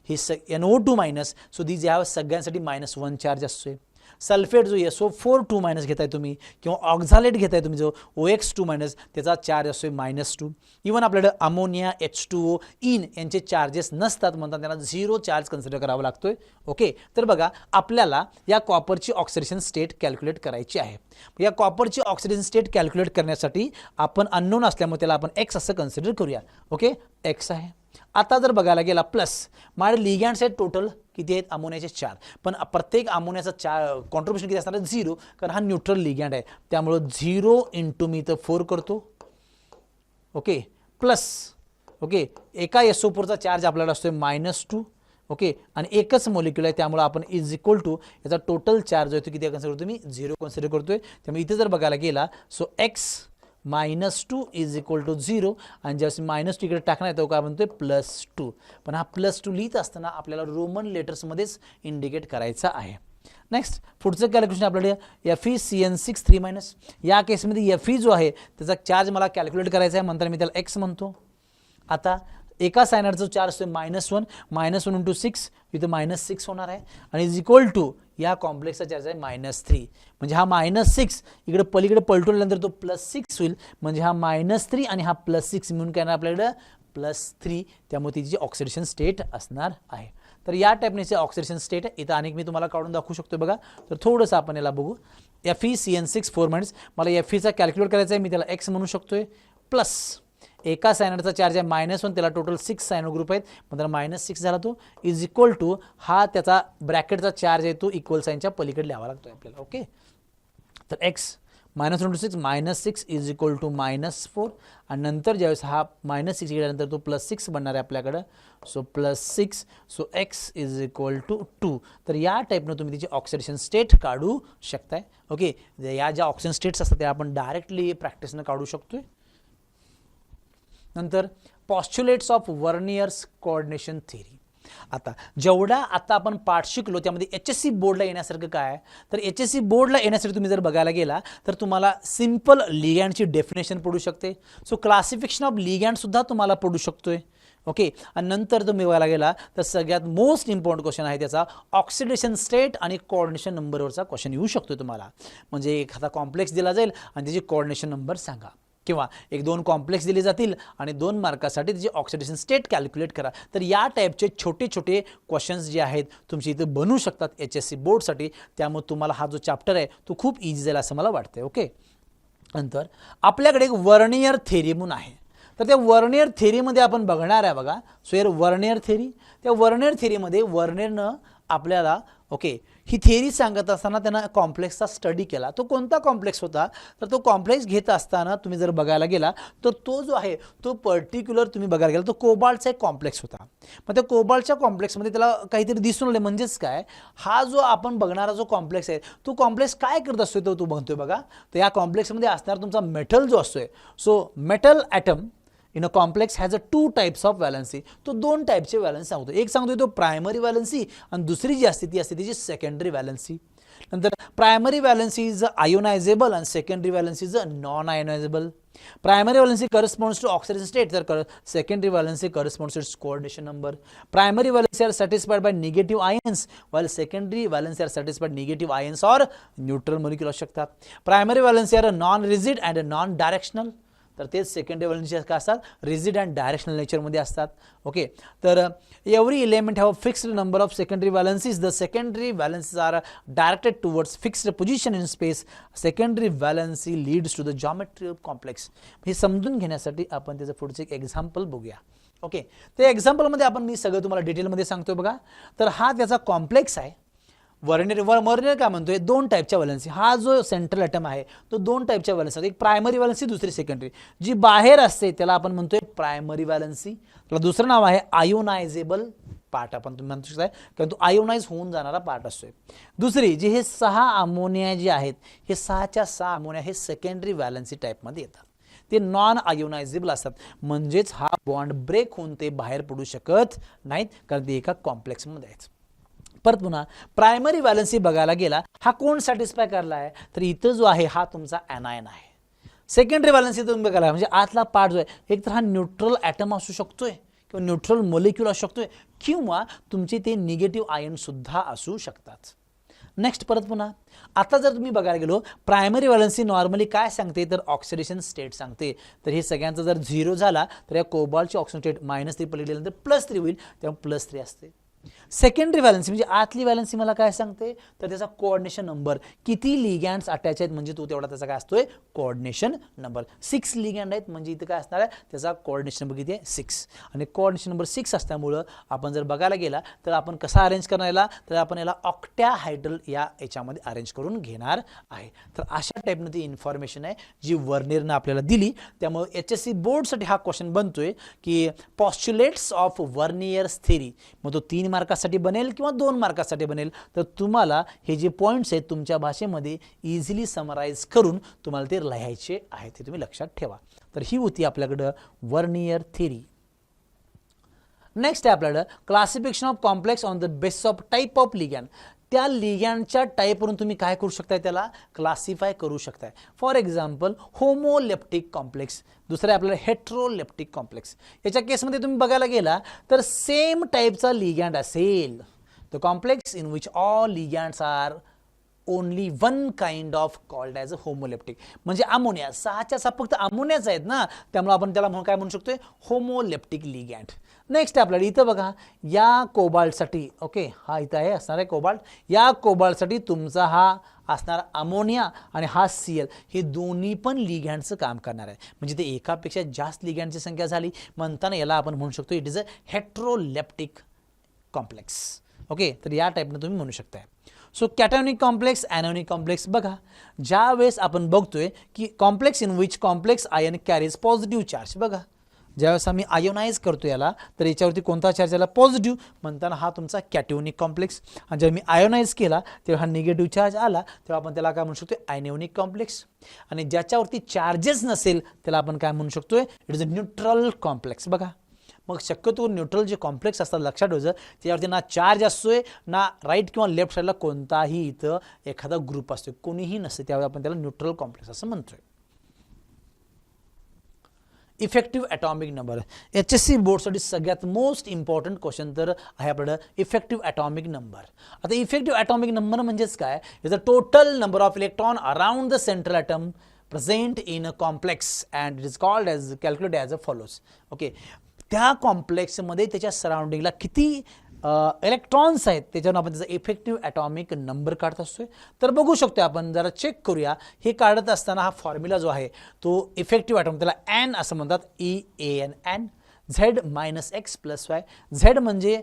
हे NO2 सो दीज ह्या सगळ्यांसाठी -1 चार्ज असतोय. सल्फेट जो SO4 घेताय तुम्ही किंवा ऑक्झालेट घेताय तुम्ही जो OX2 त्याचा चार्ज असतोय -2. इवन आपल्याकडे अमोनिया H2O इन यांचे चार्जेस नसतात म्हणतात, त्यांना 0 चार्ज कन्सिडर करावा लागतोय. ओके, तर बघा आपल्याला या कॉपरची ऑक्सिडेशन स्टेट कॅल्क्युलेट करायची आहे. या कॉपरची ऑक्सिडेशन स्टेट कॅल्क्युलेट करण्यासाठी आपण अननोन असल्यामुळे त्याला आपण X असं कन्सिडर करूया. ओके, X आहे. आता जर बघायला गेला प्लस माझे लिगँड्स आहेत टोटल किती आहेत, अमोनियाचे 4, पण प्रत्येक अमोनियाचा कॉन्ट्रीब्युशन किती असणार आहे 0, कारण हा न्यूट्रल लिगँड आहे. त्यामुळं 0 × मी इथं 4 करतो. ओके, प्लस ओके एका SO4चा चार्ज आपल्याला असतोय -2. ओके, आणि एकच मॉलिक्यूल आहे त्यामुळे आपण = याचा टोटल चार्ज होतो किती कन्सिडर करतो मी 0 कन्सिडर करतोय. त्यामुळे इथे जर बघायला गेला सो X -2 = 0 आणि ज्यावेळेस -2 इकडे टाकणार आहे तो काय म्हणतोय +2. पण हा +2 लिहित असताना आपल्याला रोमन लेटर्समध्येच इंडिकेट करायचा आहे. नेक्स्ट पुढचं कॅल्क्युलेशन आपल्याला FeCN6 या केसमध्ये Fe जो आहे त्याचा चार्ज मला कॅल्क्युलेट करायचा आहे म्हणताना मी त्याला X म्हणतो. आता एका सायनाइडचा चार्ज असतो -1 × 6 इथं -6 होणार आहे आणि या कॉम्प्लेक्सचा चार्ज आहे -3 म्हणजे हा -6 इकडे पलीकडे पलटवल्यानंतर तो +6 होईल म्हणजे हा -3 आणि हा +6 मिळून काय आपल्याकडे +3. त्यामुळे तिची ऑक्सिडेशन स्टेट असणार आहे. तर या टाईपने ऑक्सिडेशन स्टेट आहे. इथं अनेक मी तुम्हाला काढून दाखवू शकतो बघा. तर थोडंसं आपण याला बघू. FeCN6 4 minutes. मला Feचा कॅल्क्युलेट करायचा आहे. मी त्याला x म्हणू शकतोय प्लस एका सायनाइडचा चार्ज आहे -1, त्याला टोटल 6 सायनो ग्रुप आहेत, मग त्याला -6 झाला तो इज इक्वल टू हा त्याचा ब्रॅकेटचा चार्ज आहे तो इक्वल साईनच्या पलीकडे लिहावा लागतो आपल्याला. ओके, तर x -6 -6 इज इक्वल टू -4 आणि नंतर ज्यावेळेस हा -6 गेल्यानंतर तो +6 बनणार आहे आपल्याकडं. So +6 so x is equal to 2. तर या टाईपनं तुम्ही तिची ऑक्सिडेशन स्टेट काढू शकताय. ओके, या ज्या ऑक्सिडेशन स्टेट्स असतात त्या आपण डायरेक्टली प्रॅक्टिसनं काढू शकतोय. नंतर पॉस्च्युलेट्स ऑफ वर्नियर्स कोऑर्डिनेशन थिअरी. आता आपण पाठ शिकलो त्यामध्ये HSC बोर्डला येण्यासारखं काय आहे, तर HSC बोर्डला येण्यासाठी तुम्ही जर बघायला गेला तर तुम्हाला सिंपल लिगँडची डेफिनेशन पडू शकते. सो क्लासिफिकेशन ऑफ लिगँड सुद्धा तुम्हाला पडू शकतोय. ओके, आणि नंतर तुम्ही बघायला गेला तर सगळ्यात मोस्ट इम्पॉर्टंट क्वेश्चन आहे त्याचा ऑक्सिडेशन स्टेट आणि कोऑर्डिनेशन नंबरवरचा क्वेश्चन येऊ शकतो तुम्हाला. म्हणजे एखादा कॉम्प्लेक्स दिला जाईल आणि त्याची कोऑर्डिनेशन नंबर सांगा, किंवा 1-2 कॉम्प्लेक्स दिले जातील आणि 2 मार्कासाठी त्याची ऑक्सिडेशन स्टेट कॅल्क्युलेट करा. तर या टाईपचे छोटे छोटे क्वेश्चन्स जे आहेत तुमचे इथे बनू शकतात HSC बोर्डसाठी. त्यामुळे तुम्हाला हा जो चॅप्टर आहे तो खूप इझी जाईल असं मला वाटतं. ओके, नंतर आपल्याकडे एक वर्नियर थेरी म्हणून आहे. तर त्या वर्नियर थेरीमध्ये आपण बघणार आहे बघा. सो यार वर्नियर थेरी, त्या वर्नियर थेरीमध्ये वर्नियरनं आपल्याला ही थेरी सांगत असताना त्यानं कॉम्प्लेक्सचा स्टडी केला. तो कोणता कॉम्प्लेक्स होता, तर तो कॉम्प्लेक्स घेत असताना तुम्ही जर बघायला गेला तर तो जो आहे तो पर्टिक्युलर तुम्ही बघायला गेला तो कोबाल्टचा एक कॉम्प्लेक्स होता. मग त्या कोबाल्टच्या कॉम्प्लेक्समध्ये त्याला काहीतरी दिसून आले. म्हणजेच काय, हा जो आपण बघणारा जो कॉम्प्लेक्स आहे तो कॉम्प्लेक्स काय करत असतोय तो बघतोय बघा. तर या कॉम्प्लेक्समध्ये असणार तुमचा मेटल जो असतोय. So metal atom in a complex has a 2 types of valency. तो 2 टाईपचे वॅलन्सी सांगतो. एक सांगतोय तो प्रायमरी वॅलन्सी आणि दुसरी जी असते ती असते त्याची सेकंडरी वॅलन्सी. नंतर प्रायमरी वॅलन्सी इज आयोनायझेबल आणि secondary valency is non ionisable. Primary valency corresponds to oxidation state, तर secondary valency corresponds to its coordination number. Primary valency are satisfied by negative ions while secondary valence are satisfied negative ions or neutral molecule असू शकतात. Primary valency are non rigid and non directional, तर तेच secondary वॅलन्सी काय असतात, rigid and directional नेचरमध्ये असतात. Okay, तर every element have fixed number of secondary valencies. The secondary valencies are directed towards fixed position in space. Secondary valency leads to the geometry of complex. हे समजून घेण्यासाठी आपण त्याचं पुढचं एक एक्झाम्पल बघूया. ओके, त्या एक्झाम्पलमध्ये मी सगळं तुम्हाला डिटेलमध्ये सांगतो बघा. तर हा त्याचा कॉम्प्लेक्स आहे. वर्नियर काय म्हणतोय, 2 टाईपच्या वॅलन्सी. हा जो सेंट्रल ॲटम आहे तो 2 टाईपच्या वॅलन्सी, एक प्रायमरी वॅलन्सी दुसरी सेकंडरी. जी बाहेर असते त्याला आपण म्हणतोय प्रायमरी वॅलन्सी. त्याला दुसरं नाव आहे आयोनायझेबल पार्ट आपण तुम्ही म्हणू शकताय, कारण तो आयोनाइज होऊन जाणारा पार्ट असतोय. दुसरी जी हे 6 अमोनिया जे आहेत, हे 6च्या 6 अमोनिया हे सेकंडरी वॅलन्सी टाईपमध्ये येतात. ते नॉन आयोनायझेबल असतात. म्हणजेच हा बॉन्ड ब्रेक होऊन ते बाहेर पडू शकत नाहीत, कारण ते एका कॉम्प्लेक्समध्ये आहेत. परत पुन्हा प्रायमरी वॅलन्सी बघायला गेला, हा कोण सॅटिस्फाय करला आहे, तर इथं जो आहे हा तुमचा एनायन आहे. सेकंडरी वॅलन्सी तुम्ही बघायला म्हणजे आतला पार्ट जो आहे, एक तर हा न्यूट्रल ॲटम असू शकतोय किंवा न्यूट्रल मोलिक्यूल असू शकतोय, किंवा तुमचे ते निगेटिव्ह आयन सुद्धा असू शकतात. नेक्स्ट परत पुन्हा आता जर तुम्ही बघायला गेलो, प्रायमरी वॅलन्सी नॉर्मली काय सांगते, तर ऑक्सिडेशन स्टेट सांगते. तर हे सगळ्यांचा जर 0 झाला तर या कोबाल्टची ऑक्सिडेशन स्टेट -3 पलीकडे +3 होईल, तेव्हा +3 असते. सेकंडरी वॅलन्सी म्हणजे आतली वॅलन्सी मला काय सांगते, तर त्याचा कोऑर्डिनेशन नंबर, किती लिगँड्स अटॅच आहेत म्हणजे तो तेवढा त्याचा काय असतोय कोऑर्डिनेशन नंबर. 6 लिगँड आहेत म्हणजे इथं काय असणार आहे, त्याचा कोऑर्डिनेशन नंबर किती आहे 6. आणि कोऑर्डिनेशन नंबर 6 असल्यामुळं आपण जर बघायला गेला तर आपण कसा अरेंज करणार याला, तर आपण याला ऑक्टॅहायड्रल या याच्यामध्ये अरेंज करून घेणार आहे. तर अशा टाईपनं ती इन्फॉर्मेशन आहे जी वर्नियरनं आपल्याला दिली. त्यामुळे HSC बोर्डसाठी हा क्वेश्चन बनतोय की पॉस्च्युलेट्स ऑफ वर्नियर्स थेरी. मग तो 3 मार्कासाठी बनेल किंवा 2 मार्कासाठी बनेल. तर तुम्हाला हे जे पॉईंट्स आहेत तुमच्या भाषेमध्ये इझिली समराइज करून तुम्हाला ते लिहायचे आहेत, हे तुम्ही लक्षात ठेवा. तर ही होती आपल्याकडं वर्नियर थेरी. नेक्स्ट आहे आपल्याकडं classification of complex on the basis of type of ligand. त्या लिगँडच्या टाईपवरून तुम्ही काय करू शकताय, त्याला क्लासिफाय करू शकताय. फॉर एक्झाम्पल होमोलेप्टिक कॉम्प्लेक्स, दुसरं आहे आपल्याला हेट्रोलेप्टिक कॉम्प्लेक्स. याच्या केसमध्ये तुम्ही बघायला गेला तर सेम टाईपचा लिगँड असेल, the complex in which all ligands are only 1 kind of called as a homoleptic. म्हणजे अमोनिया 6च्या 6 फक्त अमोनियाच आहेत ना, त्यामुळे आपण त्याला काय म्हणू शकतोय, होमोलेप्टिक लिगँड. नेक्स्ट आपल्याला इथं बघा, या कोबाल्टसाठी, ओके, हा इथं आहे असणार आहे कोबाल्ट, या कोबाल्टसाठी तुमचा हा असणार अमोनिया आणि हा Cl, हे दोन्ही पण लिगँडचं काम करणार आहे. म्हणजे ते एकापेक्षा जास्त लिगँडची संख्या झाली म्हणताना याला आपण म्हणू शकतो it is a heteroleptic complex. Okay, तर या टाईपनं तुम्ही म्हणू शकताय. सो कॅटायोनिक कॉम्प्लेक्स, ॲनायोनिक कॉम्प्लेक्स बघा, ज्या वेळेस आपण बघतोय की complex in which complex ion carries positive charge, बघा ज्यावेळेस आम्ही आयोनाइज करतो याला, तर याच्यावरती कोणता चार्ज आला, पॉझिटिव्ह, म्हणताना हा तुमचा कॅटिओनिक कॉम्प्लेक्स. आणि जेव्हा मी आयोनाइज केला तेव्हा हा निगेटिव्ह चार्ज आला, तेव्हा आपण त्याला काय म्हणू शकतो, आयनिओनिक कॉम्प्लेक्स. आणि ज्याच्यावरती चार्जेस नसेल त्याला आपण काय म्हणू शकतोय, it is a neutral complex. बघा मग शक्यतो न्यूट्रल जे कॉम्प्लेक्स असतात लक्षात ठेवायचं, त्याच्यावरती ना चार्ज असतोय ना राईट किंवा लेफ्ट साईडला कोणताही इथं एखादा ग्रुप असतोय, कोणीही नसते, त्यावेळी आपण त्याला न्यूट्रल कॉम्प्लेक्स असं म्हणतोय. इफेक्टिव्ह ॲटॉमिक नंबर, HSC बोर्डसाठी सगळ्यात मोस्ट इम्पॉर्टंट क्वेश्चन तर आहे आपल्याला इफेक्टिव्ह ॲटॉमिक नंबर. आता इफेक्टिव्ह ॲटॉमिक नंबर म्हणजेच काय, is a total number of electron around the central atom present in a complex and it is called as calculate as a follows. Okay, त्या कॉम्प्लेक्समध्ये त्याच्या सराउंडिंगला किती इलेक्ट्रॉन्स आहेत त्याच्यावर आपण त्याचा इफेक्टिव्ह ॲटॉमिक नंबर काढत असतोय. तर बघू शकतो आपण, जरा चेक करूया. हे काढत असताना हा फॉर्म्युला जो आहे तो इफेक्टिव्ह ॲटॉमिक, त्याला एन असं म्हणतात, EAN, EAN Z minus X plus Y. Z म्हणजे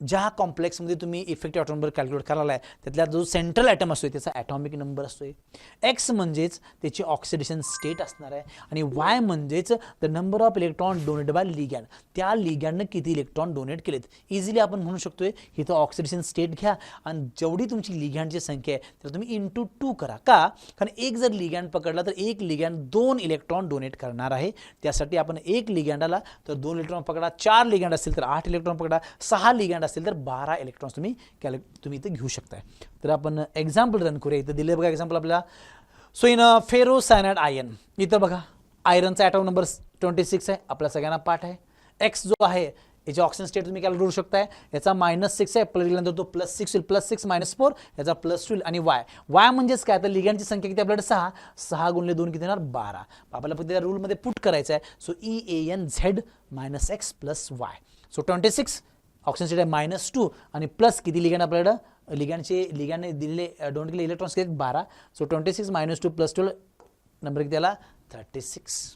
ज्या कॉम्प्लेक्समध्ये तुम्ही इफेक्टिव्ह ॲटॉमिक नंबर कॅल्क्युलेट करायला आहे त्यातला जो सेंट्रल ॲटम असतो त्याचा ॲटॉमिक नंबर असतोय. एक्स म्हणजेच त्याची ऑक्सिडेशन स्टेट असणार आहे आणि वाय म्हणजेच the number of electron donate by ligand, त्या लिगँडनं किती इलेक्ट्रॉन डोनेट केलेत. इझिली आपण म्हणू शकतोय इथं ऑक्सिडेशन स्टेट घ्या आणि जेवढी तुमची लिगँडची संख्या आहे तर तुम्ही इंटू 2 करा. का, कारण एक जर लिगँड पकडला तर एक लिगँड 2 इलेक्ट्रॉन डोनेट करणार आहे. त्यासाठी आपण एक लिगँडाला तर 2 इलेक्ट्रॉन पकडा, 4 लिगँड असतील तर 8 इलेक्ट्रॉन पकडा, 6 लिगँड असेल तर 12 इलेक्ट्रॉन्स तुम्ही इथे घेऊ शकताय. तर आपण एक्झाम्पल रन करूया. इथं दिले बघा एक्झाम्पल आपल्याला. सो इन फेरोसायनाइड आयन, इथं बघा आयरनचा ॲटॉम नंबर 26 आहे, आपल्या सगळ्यांना पाठ आहे. एक्स जो आहे याची ऑक्सिजन स्टेट तुम्ही कॅल्क्युलेट करू शकताय, याचा -6 आहे, प्लस गेल्यानंतर तो +6 होईल, +6 -4 याचा +2 होईल. आणि वाय म्हणजेच काय, तर लिगँडची संख्या किती आपल्याकडे 6, 6 × 2 किती येणार 12. आपल्याला फक्त त्या रूलमध्ये पुट करायचं आहे. So EAN Z -X + Y. So 26 oxygen state आहे -2 आणि प्लस किती लिगँड आपल्याकडं, लिगँडने दिलेले डोनेट केलेले इलेक्ट्रॉन्स किती 12. सो 26 -2 + 12 नंबर किती आला 36.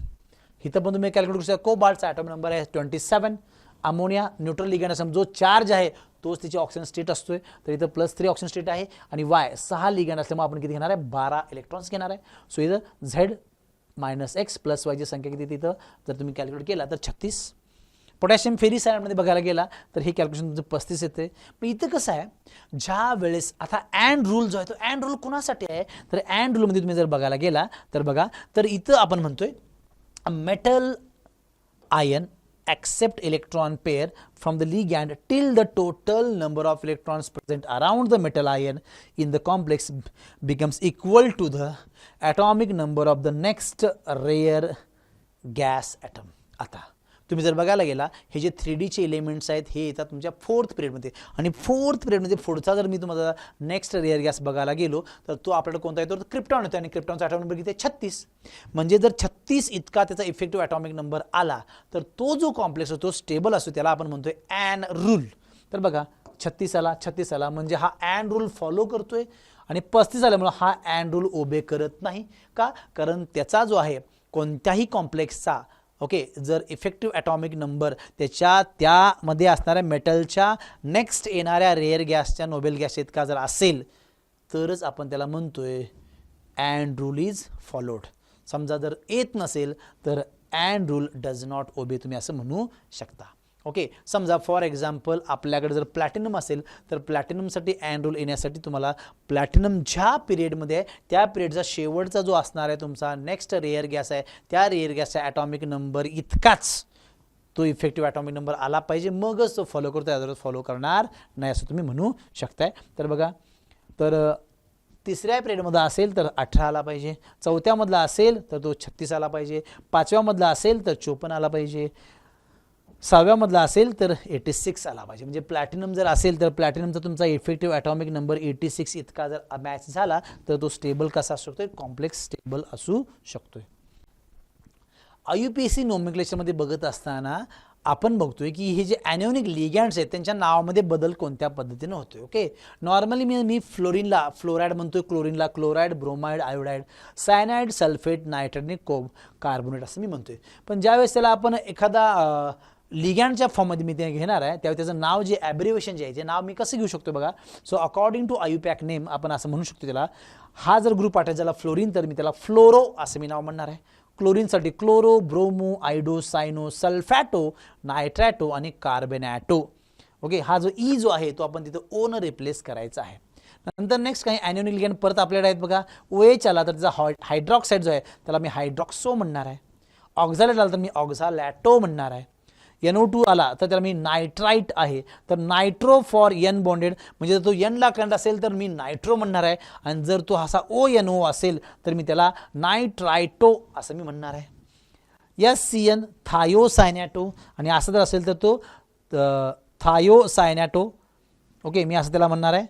इथं पण तुम्ही कॅल्क्युलेट करू शकता. कोबाल्टचा ॲटॉमिक नंबर आहे 27. अमोनिया न्यूट्रल लिगँड असं जो चार्ज आहे तोच तिची ऑक्सिजन स्टेट असतोय, तर इथं +3 ऑक्सिजन स्टेट आहे. आणि वाय 6 लिगँड असल्यामुळे आपण किती घेणार आहे 12 इलेक्ट्रॉन्स घेणार आहे. सो इथं Z -X + Y ची संख्या किती तिथं जर तुम्ही कॅल्क्युलेट केला तर 36. पोटॅशियम फेरीसायनाइडमध्ये बघायला गेला तर हे कॅल्क्युलेशन तुमचं 35 येते. पण इथं कसं आहे, ज्या वेळेस आता अँड रूल जो आहे तो अँड रूल कोणासाठी आहे, तर अँड रूलमध्ये तुम्ही जर बघायला गेला तर बघा, तर इथं आपण म्हणतोय metal ion accept electron pair from the ligand till the total number of electrons present around the metal ion in the complex becomes equal to the atomic number of the next rare gas atom. आता तुम्ही जर बघायला गेला, हे जे 3Dचे elements आहेत हे येतात तुमच्या 4th पिरियडमध्ये. आणि 4th पिरियडमध्ये पुढचा जर मी तुम्हाला नेक्स्ट रेअर गॅस बघायला गेलो तर तो आपल्याला कोणता येतो, तर क्रिप्टॉन येतो. आणि क्रिप्टॉनचा ॲटॉमिक नंबर किती आहे 36. म्हणजे जर 36 इतका त्याचा इफेक्टिव्ह ॲटॉमिक नंबर आला तर तो जो कॉम्प्लेक्स असतो स्टेबल असतो, त्याला आपण म्हणतोय अँड रूल. तर बघा 36 आला म्हणजे हा अँड रूल फॉलो करतोय. आणि 35 आल्यामुळे हा अँड रूल ओबे करत नाही. का, कारण त्याचा जो आहे कोणत्याही कॉम्प्लेक्सचा ओके जर इफेक्टिव्ह ॲटॉमिक नंबर त्यामध्ये असणाऱ्या मेटलच्या नेक्स्ट येणाऱ्या रेअर गॅसच्या नोबेल गॅस इतका जर असेल तरच आपण त्याला म्हणतोय अँड रूल इज फॉलोड. समजा जर येत नसेल तर and rule does not obey तुम्ही असं म्हणू शकता. ओके, समजा फॉर एक्झाम्पल आपल्याकडे जर प्लॅटिनम असेल तर प्लॅटिनमसाठी अँड रूल येण्यासाठी तुम्हाला प्लॅटिनम ज्या पिरियडमध्ये आहे त्या पिरियडचा शेवटचा जो असणार आहे तुमचा नेक्स्ट रेअर गॅस आहे त्या रेअर गॅसचा ॲटॉमिक नंबर इतकाच तो इफेक्टिव्ह ॲटॉमिक नंबर आला पाहिजे, मगच तो फॉलो करतो, यावर फॉलो करणार नाही असं तुम्ही म्हणू शकताय. तर बघा, तर तिसऱ्या पिरियडमध्ये असेल तर 18 आला पाहिजे, चौथ्यामधला असेल तर तो 36 आला पाहिजे, 5व्यामधला असेल तर 54 आला पाहिजे, 6व्यामधला असेल तर 86 आला पाहिजे. म्हणजे प्लॅटिनम जर असेल तर प्लॅटिनमचा तुमचा इफेक्टिव्ह ॲटॉमिक नंबर 86 इतका जर मॅच झाला तर तो स्टेबल कसा असू शकतोय, कॉम्प्लेक्स स्टेबल असू शकतोय. IUPAC नोमेनक्लेचरमध्ये बघत असताना आपण बघतोय की हे जे ॲनिओनिक लिगँड्स आहेत त्यांच्या नावामध्ये बदल कोणत्या पद्धतीने होतोय. ओके, नॉर्मली मी फ्लोरीनला फ्लोराईड म्हणतोय, क्लोरीनला chloride, bromide, iodide, cyanide, sulphate, nitrate आणि कार्बोनेट असं मी म्हणतोय. पण ज्यावेळेस त्याला आपण एखादा लिगँडच्या फॉर्ममध्ये मी ते घेणार आहे त्यावेळी त्याचं नाव जे ॲब्रिव्हिएशन जे आहे ते नाव मी कसं घेऊ शकतो बघा. So according to IUPAC name आपण असं म्हणू शकतो त्याला. हा जर ग्रुप आठवत ज्याला फ्लोरीन तर मी त्याला फ्लोरो असं मी नाव म्हणणार आहे. क्लोरीनसाठी क्लोरो, ब्रोमो, आयडो, सायनो, सल्फॅटो, नायट्रॅटो आणि कार्बेनॅटो. ओके, हा जो ई जो आहे तो आपण तिथं ओन रिप्लेस करायचा आहे. नंतर नेक्स्ट काही ॲनिओनिक लिगँड परत आपल्याकडे आहेत बघा. OH आला तर त्याचा हायड्रॉक्साईड जो आहे त्याला मी हायड्रॉक्सो म्हणणार आहे. ऑक्झालेट आला तर मी ऑक्झालॅटो म्हणणार आहे. NO2 आला तर त्याला मी नायट्राईट आहे. तर नायट्रो फॉर N बॉन्डेड म्हणजे जर तो N ला करंट असेल तर मी नायट्रो म्हणणार आहे. आणि जर तो असा ONO असेल तर मी त्याला नायट्रायटो असं मी म्हणणार आहे. SCN थायोसायनॅटो आणि असं जर असेल तर तो थायोसायनॅटो. ओके, मी असं त्याला म्हणणार आहे.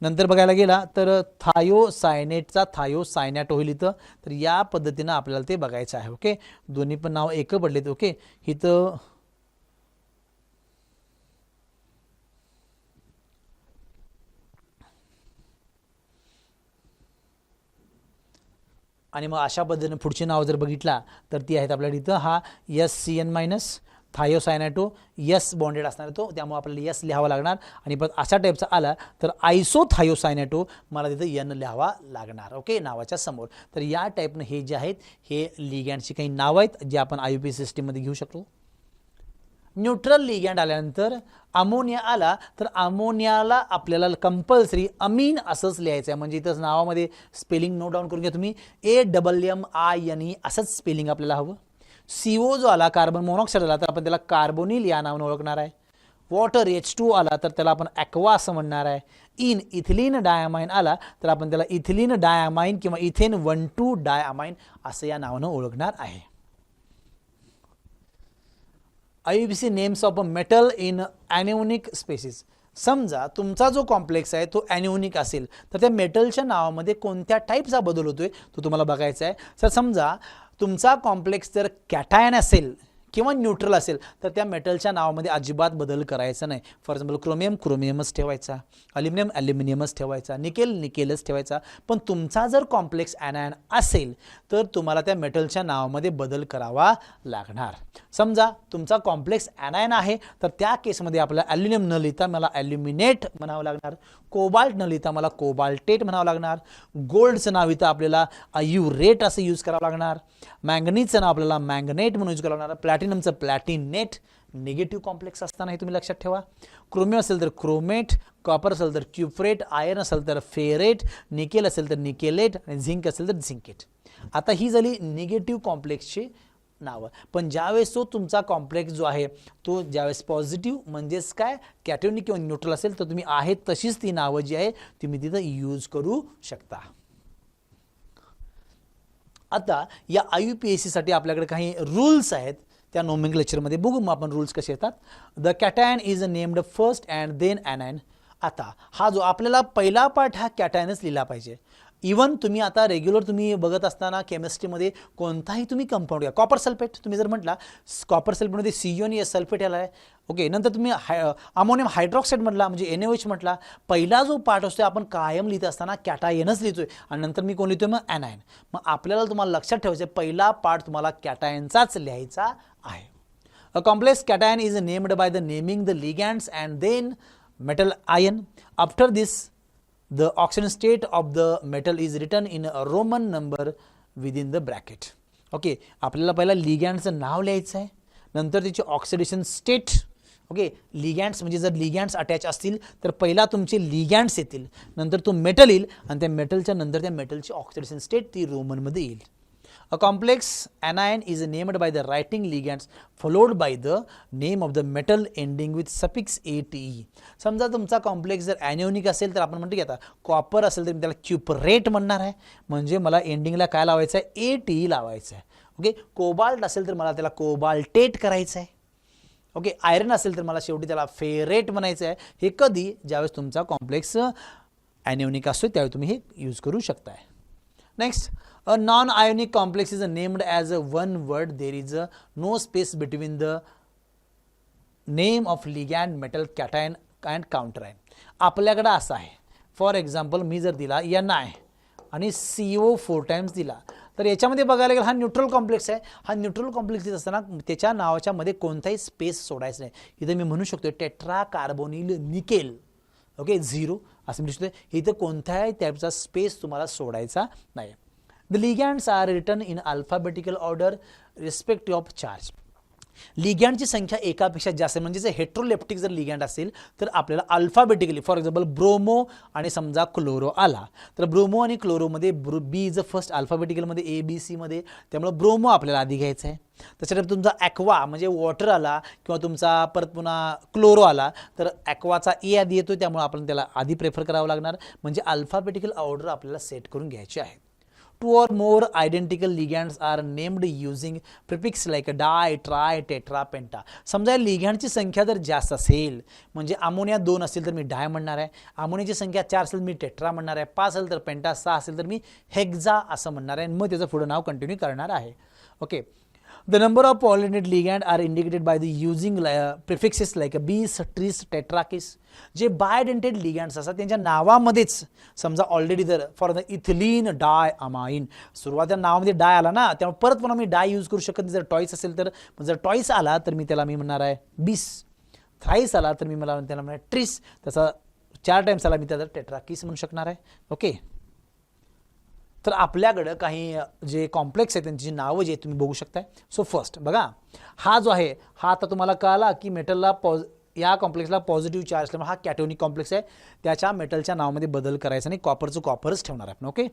नंतर बघायला गेला तर थायोसायनेटचा थायोसायनॅटो होईल इथं. तर या पद्धतीनं आपल्याला ते बघायचं आहे. ओके, दोन्ही पण नाव एक पडलेत. ओके, इथं आणि मग अशा पद्धतीने पुढची नाव जर बघितला तर ती आहेत आपल्याला इथं. हा SCN मायनस थायोसायनॅटो S बॉन्डेड असणार तो, त्यामुळे आपल्याला S लिहावा लागणार. आणि परत अशा टाईपचा आला तर आयसोथायोसायनॅटो मला तिथं N लिहावा लागणार. ओके, नावाच्या समोर. तर या टाईपनं हे जे आहेत हे लिगँडची काही नावं आहेत जे आपण IUPAC सिस्टीममध्ये घेऊ शकतो. न्यूट्रल लिगँड आल्यानंतर अमोनिया आला तर अमोनियाला आपल्याला कंपल्सरी अमीन असंच लिहायचं आहे. म्हणजे इथंच नावामध्ये स्पेलिंग नोट डाऊन करून घ्या तुम्ही. AMMINE असंच स्पेलिंग आपल्याला हवं. CO जो आला कार्बन मोनॉक्साईड आला तर आपण त्याला कार्बोनिल या नावाने ओळखणार आहे. वॉटर H2 आला तर त्याला आपण ॲक्वा असं म्हणणार आहे. इथिलीन डायअमाइन आला तर आपण त्याला इथिलीन डायअमाइन किंवा इथेन 1,2 डायअमाइन असं या नावानं ओळखणार आहे. IUPAC names of a metal in anionic species. समजा तुमचा जो कॉम्प्लेक्स आहे तो ॲनिओनिक असेल तर त्या मेटलच्या नावामध्ये कोणत्या टाईपचा बदल होतोय तो तुम्हाला बघायचा आहे. तर समजा तुमचा कॉम्प्लेक्स जर कॅटायन असेल किंवा न्यूट्रल असेल तर त्या मेटलच्या नावामध्ये अजिबात बदल करायचा नाही. फॉर एक्झाम्पल क्रोमियम क्रोमियमच ठेवायचा, अल्युमिनियम ॲल्युमिनियमच ठेवायचा, निकेल निकेलच ठेवायचा. पण तुमचा जर कॉम्प्लेक्स ॲनायन असेल तर तुम्हाला त्या मेटलच्या नावामध्ये बदल करावा लागणार. समजा तुमचा कॉम्प्लेक्स ॲनायन आहे तर त्या केसमध्ये आपल्याला ॲल्युमिनियम न लिहिता मला ॲल्युमिनेट म्हणावं लागणार, कोबाल्ट न लिहिता मला कोबाल्टेट म्हणावं लागणार, गोल्डचं नाव इथं आपल्याला युरेट असं यूज करावं लागणार, मँगनीजचं नाव आपल्याला मँगनेट म्हणून यूज करावं लागणार, प्लॅटिनमचं प्लॅटिनेट निगेटिव्ह कॉम्प्लेक्स असताना हे तुम्ही लक्षात ठेवा. क्रोमियम असेल तर क्रोमेट, कॉपर असेल तर क्युप्रेट, आयर्न असेल तर फेरेट, निकेल असेल तर निकेलेट आणि झिंक असेल तर झिंकेट. आता ही झाली निगेटिव्ह कॉम्प्लेक्सची नावं. पण ज्यावेळेस तो तुमचा कॉम्प्लेक्स जो आहे तो ज्यावेळेस पॉझिटिव्ह म्हणजेच काय कॅटोनिक किंवा न्यूट्रल असेल तर तुम्ही आहेत तशीच ती नावं जी आहे तुम्ही तिथं यूज करू शकता. आता या IUPAC साठी आपल्याकडे काही रूल्स आहेत त्या नोमेनक्लेचरमध्ये बघू मग आपण रूल्स कसे येतात. The cation is named first and then anion. आता हा जो आपल्याला पहिला पार्ट हा कॅटायनच लिहिला पाहिजे. इवन तुम्ही आता रेग्युलर तुम्ही बघत असताना केमिस्ट्रीमध्ये कोणताही तुम्ही कंपाऊंड घ्या, कॉपर सल्फेट तुम्ही जर म्हटला कॉपर सल्फेटमध्ये CO आणि S सल्फेट आला आहे. ओके, नंतर तुम्ही अमोनियम हायड्रॉक्साईड म्हटला म्हणजे NaOH म्हटला, पहिला जो पार्ट असतो आपण कायम लिहित असताना कॅटायनच लिहितोय आणि नंतर मी कोण लिहितोय मग ॲनायन. मग आपल्याला तुम्हाला लक्षात ठेवायचं पहिला पार्ट तुम्हाला कॅटायनचाच लिहायचा आहे. A complex cation is named by the naming the ligands and then metal ion. After this the oxidation state of the metal is written in a Roman number within the bracket. Okay, आपल्याला पहिला लिगँडचं नाव लिहायचं आहे, नंतर त्याची oxidation state. Okay, लिगँड्स म्हणजे जर लिगँड्स attach असतील तर पहिला तुमचे लिगँड्स येतील, नंतर तो मेटल येईल आणि त्या मेटलच्या नंतर त्या मेटलची ऑक्सिडेशन स्टेट ती रोमनमध्ये येईल. A complex anion is named by the writing ligands followed by the name of the metal ending with suffix ATE. समजा तुमचा कॉम्प्लेक्स जर ॲनिओनिक असेल तर आपण म्हणतो की आता कॉपर असेल तर मी त्याला क्युपरेट म्हणणार आहे, म्हणजे मला एंडिंगला काय लावायचं आहे ATE लावायचं आहे. ओके, कोबाल्ट असेल तर मला त्याला कोबाल्टेट करायचं आहे. ओके, आयरन असेल तर मला शेवटी त्याला फेरेट म्हणायचं आहे. हे कधी ज्यावेळेस तुमचा कॉम्प्लेक्स ॲनिओनिक असतो त्यावेळी तुम्ही हे यूज करू शकताय. Next, a non-ionic complex is named as a one word. There is no space between the name of ligand metal cation and counter ion. आपल्याकडं असं आहे, फॉर एक्झाम्पल मी जर दिला NI आणि CO 4 टाइम्स दिला, तर याच्यामध्ये बघायला गेलं हा न्यूट्रल कॉम्प्लेक्स आहे. हा न्यूट्रल कॉम्प्लेक्स देत असताना त्याच्या नावाच्या मध्ये कोणताही स्पेस सोडायचं नाही. इथं मी म्हणू शकतो टेट्रा कार्बोनिल निकेल, ओके, 0 असं म्हणू शकतो. इथं कोणत्याही टाईपचा स्पेस तुम्हाला सोडायचा नाही. The ligands are written in alphabetical order respective of charge. लिगॅन्डची संख्या एकापेक्षा जास्त, म्हणजे जर हेट्रोलेप्टिक जर लिगॅन्ड असेल तर आपल्याला अल्फाबेटिकली, फॉर एक्झाम्पल ब्रोमो आणि समजा क्लोरो आला, तर ब्रोमो आणि क्लोरोमध्ये बी इज अ फर्स्ट अल्फाबेटिकलमध्ये ABC मध्ये, त्यामुळे ब्रोमो आपल्याला आधी घ्यायचं आहे. त्याच्यानंतर तुमचा ॲक्वा म्हणजे वॉटर आला किंवा तुमचा परत पुन्हा क्लोरो आला तर ॲक्वाचा A आधी येतो, त्यामुळे आपण त्याला आधी प्रेफर करावं लागणार. म्हणजे अल्फाबेटिकल ऑर्डर आपल्याला सेट करून घ्यायचे आहे. 2 or more identical ligands are named using prefix like di, tri, tetra, penta. समजा लिगॅन्डची संख्या जर जास्त असेल, म्हणजे अमोनिया 2 असेल तर मी डाय म्हणणार आहे, अमोनियाची संख्या 4 असेल मी टेट्रा म्हणणार आहे, 5 असेल तर पेंटा, 6 असेल तर मी हेक्झा असं म्हणणार आहे, मग त्याचं पुढे नाव कंटिन्यू करणार आहे. Okay. The number of polydentate ligand are indicated by the using prefixes like bis, tris, tetrakis. जे बायडेंटेड लिगॅन्ड्स असतात त्यांच्या नावामध्येच समजा ऑलरेडी जर for the ethylene diamine सुरुवातीला नावामध्ये डाय आला ना, त्यामुळे परत पुन्हा मी डाय यूज करू शकत नाही. जर टॉईस असेल तर, जर टॉईस आला तर मी त्याला मी म्हणणार आहे बिस, थ्राईस आला तर मी मला त्याला म्हणणार ट्रिस, त्याचा 4 टाइम्स आला मी त्याला टेट्राकिस म्हणू शकणार आहे. ओके. तर आपल्याकडं काही जे कॉम्प्लेक्स आहेत त्यांची नावं जे तुम्ही बघू शकताय. सो फर्स्ट बघा, हा जो आहे हा आता तुम्हाला कळाला की मेटलला या कॉम्प्लेक्सला पॉझिटिव्ह चार्ज असल्यामुळे हा कॅटोनिक कॉम्प्लेक्स आहे. त्याच्या मेटलच्या नावामध्ये बदल करायचा नाही, कॉपरचं कॉपरच ठेवणार आपण. ओके.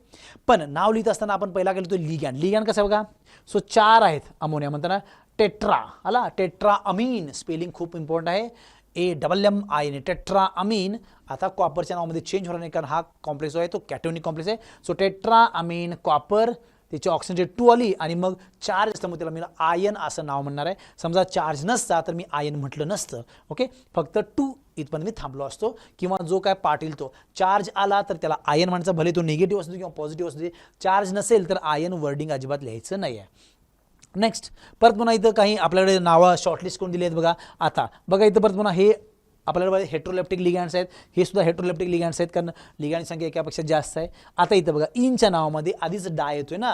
पण नाव लिहित असताना आपण पहिला केलं तो लिगॅन्ड. लिगॅन्ड कसं आहे बघा, सो 4 आहेत अमोनिया म्हणताना टेट्रा आला, टेट्रा अमीन, स्पेलिंग खूप इम्पॉर्टंट आहे, AMMIN, टेट्रा अमीन. आता कॉपरच्या नावामध्ये चेंज होणार नाही कारण हा कॉम्प्लेक्स जो आहे तो कॅटोनिक कॉम्प्लेक्स आहे. सो टेट्रा अमीन कॉपर, त्याची ऑक्सिजन 2 आली आणि मग चार्ज असल्यामुळे त्याला मी आयन असं नाव म्हणणार आहे. समजा चार्ज नसता तर मी आयन म्हटलं नसतं. ओके. फक्त 2 इथपर्यंत मी थांबलो असतो, किंवा जो काय पार्ट येईल तो चार्ज आला तर त्याला आयन म्हणायचं, भले तो निगेटिव्ह असू दे किंवा पॉझिटिव्ह असू दे. चार्ज नसेल तर आयन वर्डिंग अजिबात लिहायचं नाही आहे. नेक्स्ट परत पुन्हा इथं काही आपल्याकडे नावं शॉर्टलिस्ट करून दिली आहेत बघा. आता बघा इथं परत पुन्हा हे आपल्याकडे हेट्रोलेप्टिक लिगॅन्ड्स आहेत, हे सुद्धा हेट्रोलेप्टिक लिगॅन्ड्स आहेत कारण लिगॅन्डची संख्या एकापेक्षा जास्त आहे. आता इथं बघा इनच्या नावामध्ये आधीच डाय येतोय ना,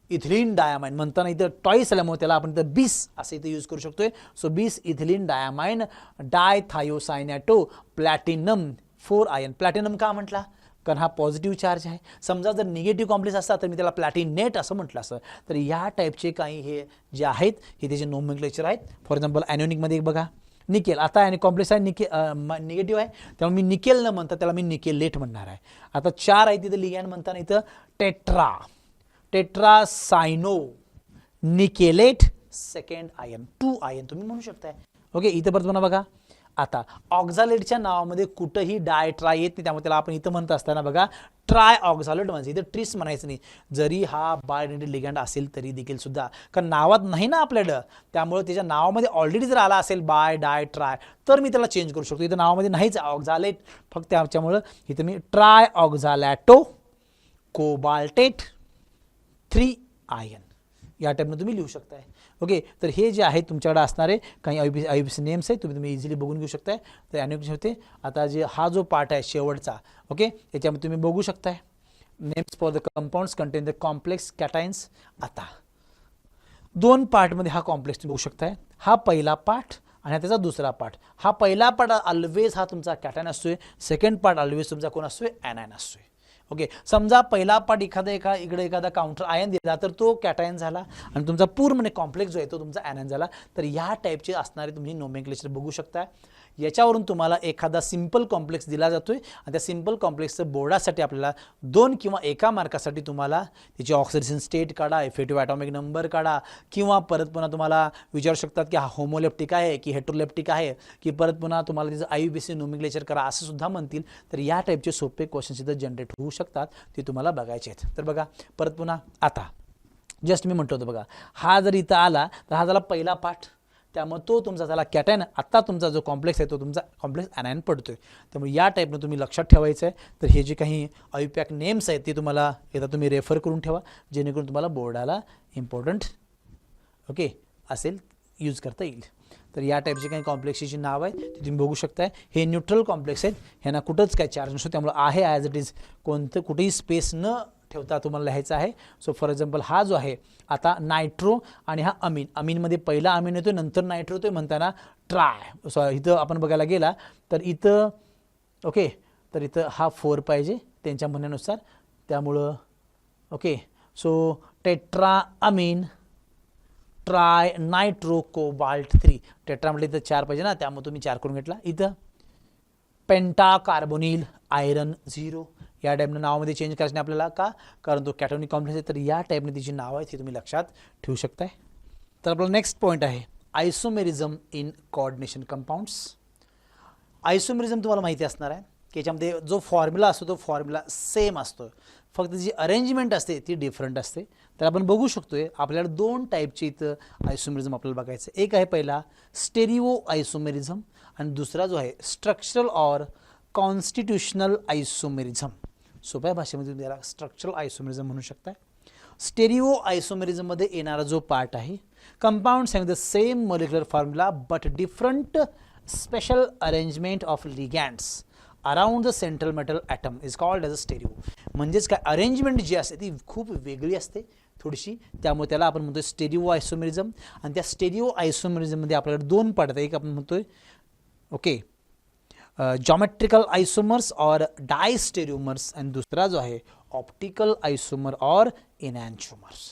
इथिलीन डायमाइन म्हणताना इथं टॉईस आल्यामुळे त्याला आपण इथं बिस असं इथं यूज करू शकतोय. So bis ethylene diamine dithiocyanato platinum 4 ion. Platinum का म्हटला, कारण हा पॉझिटिव्ह चार्ज आहे. समजा जर निगेटिव्ह कॉम्प्लेक्स असता तर मी त्याला प्लॅटिनेट असं म्हटलं असं. तर या टाईपचे काही हे जे आहेत हे त्याचे नोमेनक्लेचर आहेत. फॉर एक्झाम्पल ॲनोनिकमध्ये एक बघा निकेल, आता आणि कॉम्प्लेक्स आहे निगेटिव्ह आहे त्यामुळे मी निकेल न म्हणता त्याला मी निकेलेट म्हणणार आहे. आता 4 आहे तिथं लिगॅन्ड म्हणताना इथं टेट्रा, टेट्रासायनो निकेलेट सेकंड आयन, 2 आयन तुम्ही म्हणू शकताय. ओके. इथं परत म्हणा बघा, आता ऑक्झालेटच्या नावामध्ये कुठंही डाय ट्राय येत नाही, त्यामुळे त्याला आपण इथं म्हणत असताना बघा ट्राय ऑक्झालेट म्हणायचं, इथं ट्रिस म्हणायचं नाही. जरी हा बायडेंटेड लिगॅन्ड असेल तरी देखील सुद्धा, कारण नावात नाही ना आपल्याकडं, त्यामुळे त्याच्या नावामध्ये ऑलरेडी जर आला असेल बाय डाय ट्राय तर मी त्याला चेंज करू शकतो. इथं नावामध्ये नाहीच ऑक्झालेट, फक्त त्याच्यामुळं इथं मी ट्राय ऑक्झालॅटो कोबाल्टेट 3 आयन या टाईपनं तुम्ही लिहू शकताय. ओके. तर हे जे आहे तुमच्याकडे असणारे काही IUPAC नेम्स आहेत, तुम्ही इझिली बघून घेऊ शकताय. तर ॲनोटेशन होते. आता जे हा जो पार्ट आहे शेवटचा, ओके, याच्यामध्ये तुम्ही बघू शकताय names for the compounds content the complex कॅटायन्स. आता 2 पार्टमध्ये हा कॉम्प्लेक्स तुम्ही बघू शकताय. हा पहिला पार्ट आणि त्याचा दुसरा पार्ट. हा पहिला पार्ट ऑलवेज हा तुमचा कॅटायन असतोय, सेकंड पार्ट ऑलवेज तुमचा कोण असतोय, ॲनायन असतोय. ओके. समजा पहिला पार्ट इकडे एखादा काउंटर आयन दिला तर तो कॅटायन झाला आणि तुमचा पूर्ण कॉम्प्लेक्स जो आहे तो तुमचा ॲनायन झाला. तर या टाईपचे असणारे तुम्ही नोमेनक्लेचर बघू शकता. याच्यावरून तुम्हाला एखादा सिंपल कॉम्प्लेक्स दिला जातोय आणि त्या सिंपल कॉम्प्लेक्सचं बोर्डासाठी आपल्याला 2 किंवा 1 मार्कासाठी तुम्हाला त्याची ऑक्सिडेशन स्टेट काढा, इफेक्टिव्ह ॲटॉमिक नंबर काढा, किंवा परत पुन्हा तुम्हाला विचारू शकतात की हा होमोलेप्टिक आहे की हेट्रोलेप्टिक आहे, की परत पुन्हा तुम्हाला त्याचं IUPAC नोमेनक्लेचर करा असं सुद्धा म्हणतील. तर या टाईपचे सोपे क्वेश्चन्स इथं जनरेट होऊ शकतात, ते तुम्हाला बघायचे आहेत. तर बघा परत पुन्हा आता जस्ट मी म्हटलं होतं बघा, हा जर इथं आला तर हा झाला पहिला पार्ट, त्यामुळे तो तुमचा झाला कॅटायन. आता तुमचा जो कॉम्प्लेक्स आहे तो तुमचा कॉम्प्लेक्स ॲनायन पडतोय. त्यामुळे या टाईपनं तुम्ही लक्षात ठेवायचं आहे. तर हे जे काही IUPAC नेम्स आहेत ते तुम्हाला एकदा तुम्ही रेफर करून ठेवा, जेणेकरून तुम्हाला बोर्डाला इम्पॉर्टंट ओके असेल यूज करता येईल. तर या टाईपचे काही कॉम्प्लेक्सची नाव आहेत ते तुम्ही बघू शकताय. हे न्यूट्रल कॉम्प्लेक्स आहेत, ह्यांना कुठंच काय चार्ज नसतो, त्यामुळे आहे ॲज इट इज, कुठेही स्पेस न ठेवता तुम्हाला लिहायचं आहे. सो फॉर एक्झाम्पल हा जो आहे आता नायट्रो आणि हा अमीन, अमीनमध्ये पहिला अमीन येतो नंतर नायट्रो येतो म्हणताना ट्राय. सो इथं आपण बघायला गेला तर इथं ओके, तर इथं हा 4 पाहिजे त्यांच्या म्हणण्यानुसार, त्यामुळं okay. So tetra amine tri nitro cobalt 3, tetra म्हटलं इथं 4 पाहिजे ना, त्यामुळे तुम्ही 4 करून घेतला. इथं पेंटा कार्बोनिल आयरन 0, या टाईपनं नावामध्ये चेंज करायचं नाही आपल्याला, का कारण तो कॅटोनिक कॉम्प्लेक्स आहे. तर या टाईपने तिची नाव आहेत ती तुम्ही लक्षात ठेवू शकताय. तर आपला नेक्स्ट पॉईंट आहे isomerism in coordination compounds. Isomerism तुम्हाला माहिती असणार आहे की याच्यामध्ये जो फॉर्म्युला असतो तो फॉर्म्युला सेम असतो, फक्त जी अरेंजमेंट असते ती डिफरंट असते. तर आपण बघू शकतोय आपल्याला 2 टाईपचे इथं आयसोमेरिझम आपल्याला बघायचं. एक आहे पहिला स्टेरिओ आयसोमेरिझम आणि दुसरा जो आहे स्ट्रक्चरल ऑर कॉन्स्टिट्यूशनल आयसोमेरिझम. सोप्या भाषेमध्ये तुम्ही त्याला स्ट्रक्चरल आयसोमेरिझम म्हणू शकता. स्टेरिओ आयसोमेरिझममध्ये येणारा जो पार्ट आहे, compounds have the same molecular formula but different special arrangement of ligands around the central metal atom is called as a stereo. म्हणजेच काय अरेंजमेंट जी असते ती खूप वेगळी असते थोडीशी, त्यामुळे त्याला आपण म्हणतोय स्टेरिओ आयसोमेरिझम. आणि त्या स्टेरिओ आयसोमेरिझममध्ये आपल्याकडे 2 पार्ट आहेत. एक आपण म्हणतोय ओके जॉमेट्रिकल आयसोमर्स और डायस्टेरिओमर्स आणि दुसरा जो आहे ऑप्टिकल आयसोमर और एनॅन्चोमर्स.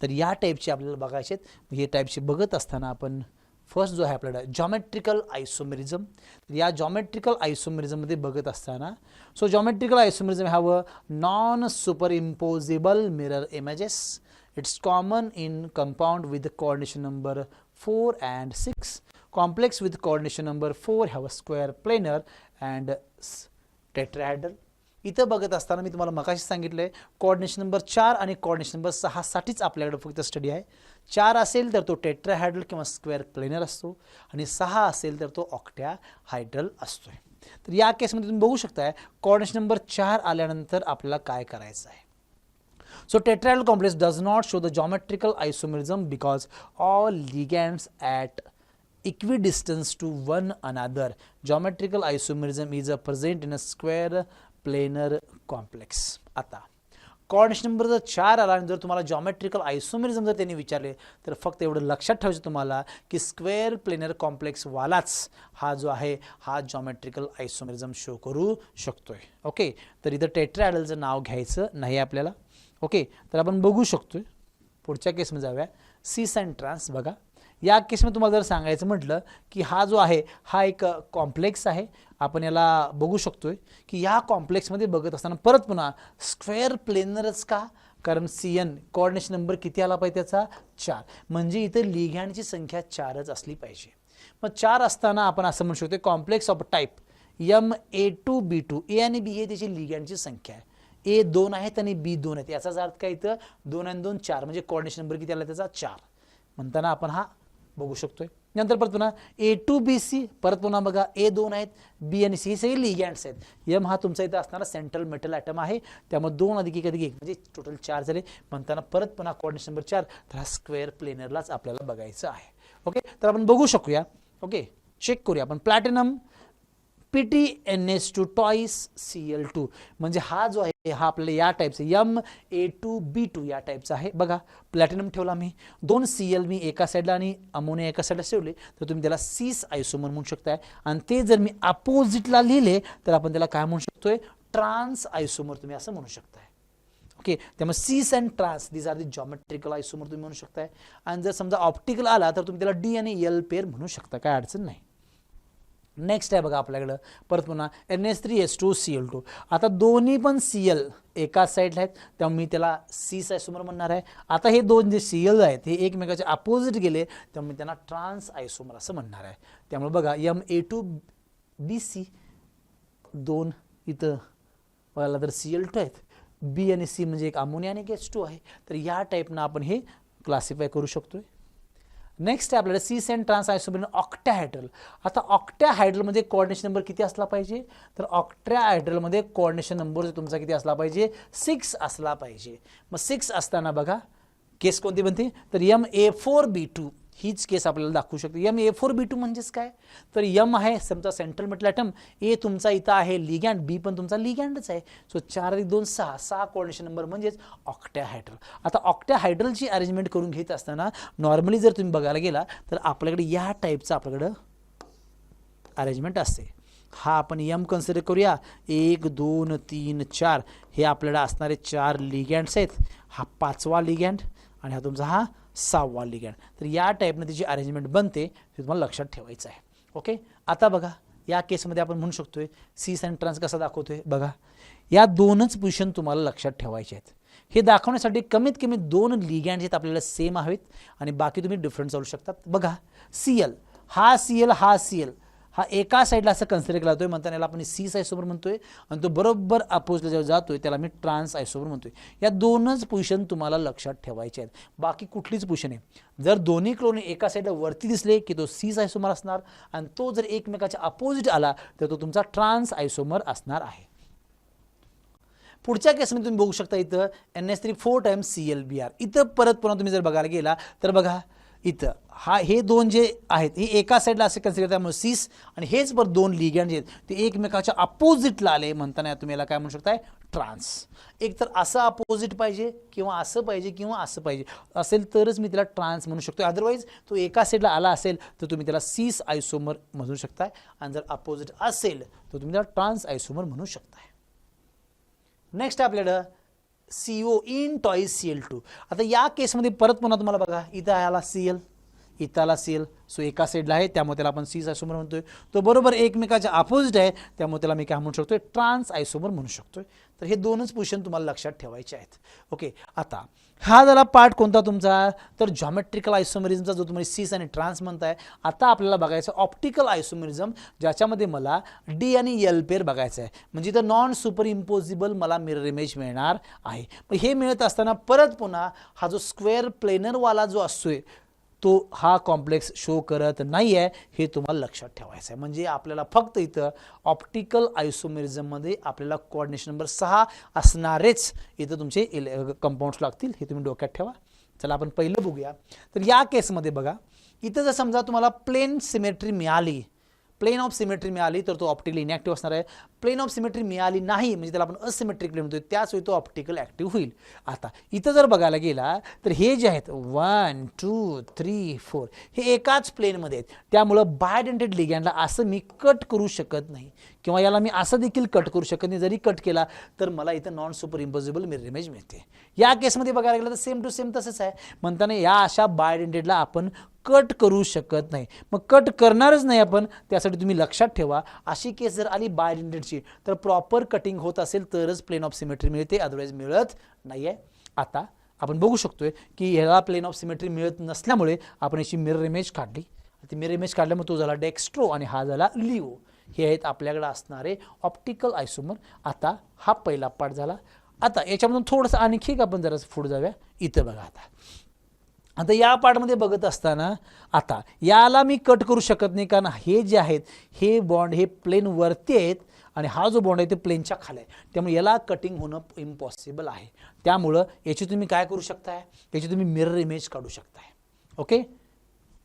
तर या टाईपचे आपल्याला बघायचे आहेत. हे टाईपचे बघत असताना आपण फर्स्ट जो आहे आपल्याला जॉमेट्रिकल आयसोमेरिझम. या जॉमेट्रिकल आयसोमेरिझममध्ये बघत असताना so geometrical isomerism have a non super imposable mirror images. It's common in compound with coordination number 4 and 6. Complex with coordination number 4 have a square planar and tetrahedral. इथं बघत असताना मी तुम्हाला मगाशी सांगितलंय coordination number 4 आणि coordination number 6 साठीच आपल्याकडे फक्त स्टडी आहे. 4 असेल तर तो टेट्राहायड्रल किंवा स्क्वेअर प्लेनर असतो आणि 6 असेल तर तो ऑक्टॅहायड्रल असतोय. तर या केसमध्ये तुम्ही बघू शकताय कोऑर्डिनेशन नंबर 4 आल्यानंतर आपल्याला काय करायचं आहे. So tetrahedral complex does not show the geometrical isomerism because all ligands at equidistance to one another. Geometrical isomerism is present in a square planar complex. आता कोऑर्डिनेशन नंबर जर 4 आला आणि जर तुम्हाला जॉमेट्रिकल आयसोमेरिझम जर त्यांनी विचारले तर फक्त एवढं लक्षात ठेवायचं तुम्हाला की स्क्वेअर प्लेनर कॉम्प्लेक्स वालाच हा जो आहे हा जॉमेट्रिकल आयसोमेरिझम शो करू शकतोय. ओके, तर इथं टेट्राहायड्रलचं नाव घ्यायचं नाही आपल्याला. ओके, तर आपण बघू शकतोय पुढच्या केसमध्ये जाऊया. सिस अँड ट्रान्स. बघा या केसमध्ये तुम्हाला जर सांगायचं म्हटलं की हा जो आहे हा एक कॉम्प्लेक्स आहे, आपण याला बघू शकतोय की या कॉम्प्लेक्समध्ये बघत असताना परत पुन्हा स्क्वेअर प्लेनरच का, कारण CN कोऑर्डिनेशन नंबर किती आला पाहिजे त्याचा 4, म्हणजे इथे लिगॅंडची संख्या 4च असली पाहिजे. मग 4 असताना आपण असं म्हणू शकतो complex of type MA2B2, A आणि B हे त्याची लिगॅंडची संख्या आहे. A 2 आहेत आणि B 2 आहेत, याचाच अर्थ काय इथं 2 आणि 2 4, म्हणजे कोऑर्डिनेशन नंबर किती आला त्याचा 4 म्हणताना आपण हा बघू शकतोय. नंतर परत पुन्हा A2BC, परत पुन्हा बघा A 2 आहेत, B आणि C हे सगळे लिगॅंड्स आहेत. M हा तुमचा इथं असणारा सेंट्रल मेटल ॲटम आहे, त्यामुळे 2 अधिक 1 अधिक 1 म्हणजे टोटल 4 झाले म्हणताना परत पुन्हा कोऑर्डिनेशन नंबर 4, तर हा स्क्वेअर प्लेनरलाच आपल्याला बघायचं आहे. ओके, तर आपण बघू शकूया. ओके, चेक करूया आपण. प्लॅटिनम PTNS2 टॉईस Cl2, म्हणजे हा जो आहे हा आपल्याला या टाईपचा MA2B2 या टाईपचा आहे. बघा प्लॅटिनम ठेवला मी, 2 Cl मी एका साईडला आणि अमोनिया एका साईडला ठेवले तर तुम्ही त्याला सिस आयसोमर म्हणू शकताय. आणि ते जर मी अपोजिटला लिहिले तर आपण त्याला काय म्हणू शकतोय, ट्रान्स आयसोमर तुम्ही असं म्हणू शकताय. ओके, त्यामुळे cis and trans these are the geometrical isomer तुम्ही म्हणू शकताय. आणि जर समजा ऑप्टिकल आला तर तुम्ही त्याला D आणि L पेअर म्हणू शकता, काय अडचण नाही. नेक्स्ट आहे बघा आपल्याकडं परत पुन्हा NH3SO2Cl2. आता दोन्ही पण Cl एका साईडला आहेत त्यामुळे मी त्याला सिस आयसोमर म्हणणार आहे. आता हे दोन जे Cl आहेत हे एकमेकाच्या अपोजिट गेले त्यामुळे त्यांना ट्रान्स आयसोमर असं म्हणणार आहे. त्यामुळे बघा MA2BC 2 इथं बघायला तर Cl2 आहेत, B आणि C म्हणजे एक अमोनिया आणि एक H2 आहे. तर या टाईपनं आपण हे क्लासिफाय करू शकतोय. नेक्स्ट आहे आपल्याला सिस अँड ट्रान्स आयसोमर ऑक्टॅहायड्रल. आता ऑक्टॅहायड्रलमध्ये कोऑर्डिनेशन नंबर किती असला पाहिजे, तर ऑक्टॅहायड्रलमध्ये कोऑर्डिनेशन नंबर तुमचा किती असला पाहिजे, 6 असला पाहिजे. मग 6 असताना बघा केस कोणती बनते, तर MA4B2 हीच केस आपल्याला दाखवू शकते. MA4B2 म्हणजेच काय, तर M आहे समजा सेंट्रल मेटल ॲटम, A तुमचा इथं आहे लिगँड, B पण तुमचा लिगँडच आहे. सो 4 + 2 6, 6 कोऑर्डिनेशन नंबर म्हणजेच ऑक्टॅहायड्रल. आता ऑक्टॅहायड्रलची अरेंजमेंट करून घेत असताना नॉर्मली जर तुम्ही बघायला गेला तर आपल्याकडे या टाईपचं आपल्याकडं अरेंजमेंट असते. हा आपण M कन्सिडर करूया. 1 2 3 4 हे आपल्याला असणारे 4 लिगँड्स आहेत. हा 5वा लिगँड आणि हा तुमचा हा 6वा लिगँड. तर या टाईपने त्याची अरेंजमेंट बनते, हे तुम्हाला लक्षात ठेवायचं आहे. ओके, आता बघा या केसमध्ये आपण म्हणू शकतोय सीस आणि ट्रान्स कसा दाखवतोय. बघा या दोनच पोझिशन तुम्हाला लक्षात ठेवायचे आहेत. हे दाखवण्यासाठी कमीत कमी 2 लिगँड आहेत आपल्याला सेम हवेत आणि बाकी तुम्ही डिफरंट चालू शकतात. बघा Cl, हा Cl हा Cl हा एका साईडला असं कन्सिडर केला जातोय, म्हणताना याला आपण सीस आयसोमर म्हणतोय आणि तो बरोबर अपोजला जेव्हा जातोय त्याला मी ट्रान्स आयसोमर म्हणतोय. या दोनच पोझिशन तुम्हाला लक्षात ठेवायचे आहेत, बाकी कुठलीच पोझिशन आहे. जर दोन्ही क्लोन एका साईडला वरती दिसले की तो सीस आयसोमर असणार आणि तो जर एकमेकाच्या अपोजिट आला तर तो तुमचा ट्रान्स आयसोमर असणार आहे. पुढच्या केसमध्ये तुम्ही बघू शकता इथं NH3 4 टाइम्स ClBr. इथं परत पुन्हा तुम्ही जर बघायला गेला तर बघा इथं हे दोन जे आहेत हे एका साईडला असे कन्सिडर करतात, त्यामुळे सीस आणि हेच पर 2 लिगँड आहेत ते एकमेकाच्या अपोजिटला आले, म्हणताना तुम्ही याला काय म्हणू शकताय ट्रान्स. एक तर असं अपोजिट पाहिजे किंवा असं पाहिजे किंवा असं पाहिजे असेल तरच मी त्याला ट्रान्स म्हणू शकतो. अदरवाईज तो एका साईडला आला असेल तर तुम्ही त्याला सीस आयसोमर म्हणू शकताय आणि जर अपोजिट असेल तर तुम्ही त्याला ट्रान्स आयसोमर म्हणू शकताय. नेक्स्ट आपल्याला CO इन टॉईस Cl2. आता या केसमध्ये परत पुन्हा तुम्हाला बघा इथं आला Cl, इथं आला Cl, सो एका साईडला आहे त्यामुळे त्याला आपण सीस आयसोमर म्हणतोय. तो बरोबर एकमेकाच्या अपोजिट आहे त्यामुळे त्याला मी काय म्हणू शकतोय ट्रान्स आयसोमर म्हणू शकतोय. तर हे दोनच पोझिशन तुम्हाला लक्षात ठेवायचे आहेत. ओके, आता हा झाला पार्ट कोणता तुमचा, तर जॉमेट्रिकल आयसोमरिझमचा जो तुम्ही सीस आणि ट्रान्स म्हणताय. आता आपल्याला बघायचं ऑप्टिकल आयसोमरिझम, ज्याच्यामध्ये मला D आणि L पेअर बघायचं आहे. म्हणजे इथं नॉन सुपर इम्पोजिबल मला मिरर इमेज मिळणार आहे. पण हे मिळत असताना परत पुन्हा हा जो स्क्वेअर प्लेनरवाला जो असतोय तो हा कॉम्प्लेक्स शो करत नाही आहे, हे तुम्हाला लक्षात ठेवायचं आहे. म्हणजे आपल्याला फक्त इथं ऑप्टिकल आयसोमेरिझममध्ये आपल्याला कोऑर्डिनेशन नंबर 6 असणारेच इथं तुमचे कंपाऊंड्स लागतील, हे तुम्ही डोक्यात ठेवा. चला आपण पहिलं बघूया. तर या केसमध्ये बघा इथं जर समजा तुम्हाला प्लेन सिमेट्री मिळाली, प्लेन ऑफ सिमेट्री मिळाली तर तो ऑप्टिकली इनॅक्टिव्ह असणार आहे. प्लेन ऑफ सिमेट्री मिळाली नाही म्हणजे त्याला आपण असिमेट्रिक प्लेन म्हणतोय, त्याच वेळी तो ऑप्टिकल ॲक्टिव्ह होईल. आता इथं जर बघायला गेला तर हे जे आहेत 1 2 3 4 हे एकाच प्लेनमध्ये आहेत, त्यामुळं बायडेंटेड लिगँडला असं मी कट करू शकत नाही किंवा याला मी असं देखील कट करू शकत नाही. जरी कट केला तर मला इथं non super impossible mirror image मिळते. या केसमध्ये बघायला गेलं तर सेम टू सेम तसंच आहे, म्हणताना या अशा बायडेंटेडला आपण कट करू शकत नाही. मग कट करणारच नाही आपण, त्यासाठी तुम्ही लक्षात ठेवा अशी केस जर आली बायडेंटेडची तर प्रॉपर कटिंग होत असेल तरच प्लेन ऑफ सिमेट्री मिळते, अदरवाईज मिळत नाही आहे. आता आपण बघू शकतोय की ह्याला प्लेन ऑफ सिमेट्री मिळत नसल्यामुळे आपण याची मिरर इमेज काढली. ती मिरर इमेज काढल्यामुळे तो झाला डेक्स्ट्रो आणि हा झाला लिओ. हे आहेत आपल्याकडे असणारे ऑप्टिकल आयसोमर. आता हा पहिला पार्ट झाला. आता याच्यामधून थोडंसं आणखी आपण जरा पुढे जाऊया. इथं बघा आता या पार्टमध्ये बघत असताना आता याला मी कट करू शकत नाही, कारण हे जे आहेत हे बॉन्ड हे प्लेन वरती आहेत आणि हा जो बॉन्ड आहे ते प्लेनच्या खाली आहे, त्यामुळे याला कटिंग होणं इम्पॉसिबल आहे. त्यामुळं याची तुम्ही काय करू शकताय, याची तुम्ही मिरर इमेज काढू शकताय. ओके,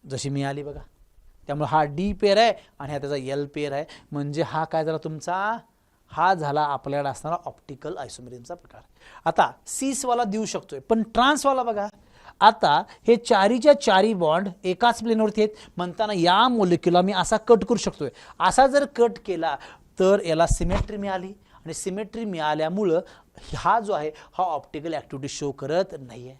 जशी मी आली बघा. त्यामुळे हा D पेअर आहे आणि हा त्याचा L पेअर आहे. म्हणजे हा काय झाला तुमचा, हा झाला आपल्याकडे असणारा ऑप्टिकल आयसोमेरिझमचा प्रकार. आता सीसवाला देऊ शकतोय पण ट्रान्सवाला बघा. आता हे चारीच्या चारी बॉन्ड एकाच प्लेनवरती आहेत, म्हणताना या मोलिक्युलला मी असा कट करू शकतोय. असा जर कट केला तर याला सिमेट्री मिळाली आणि सिमेट्री मिळाल्यामुळं हा जो आहे हा ऑप्टिकल ॲक्टिव्हिटी शो करत नाही आहे.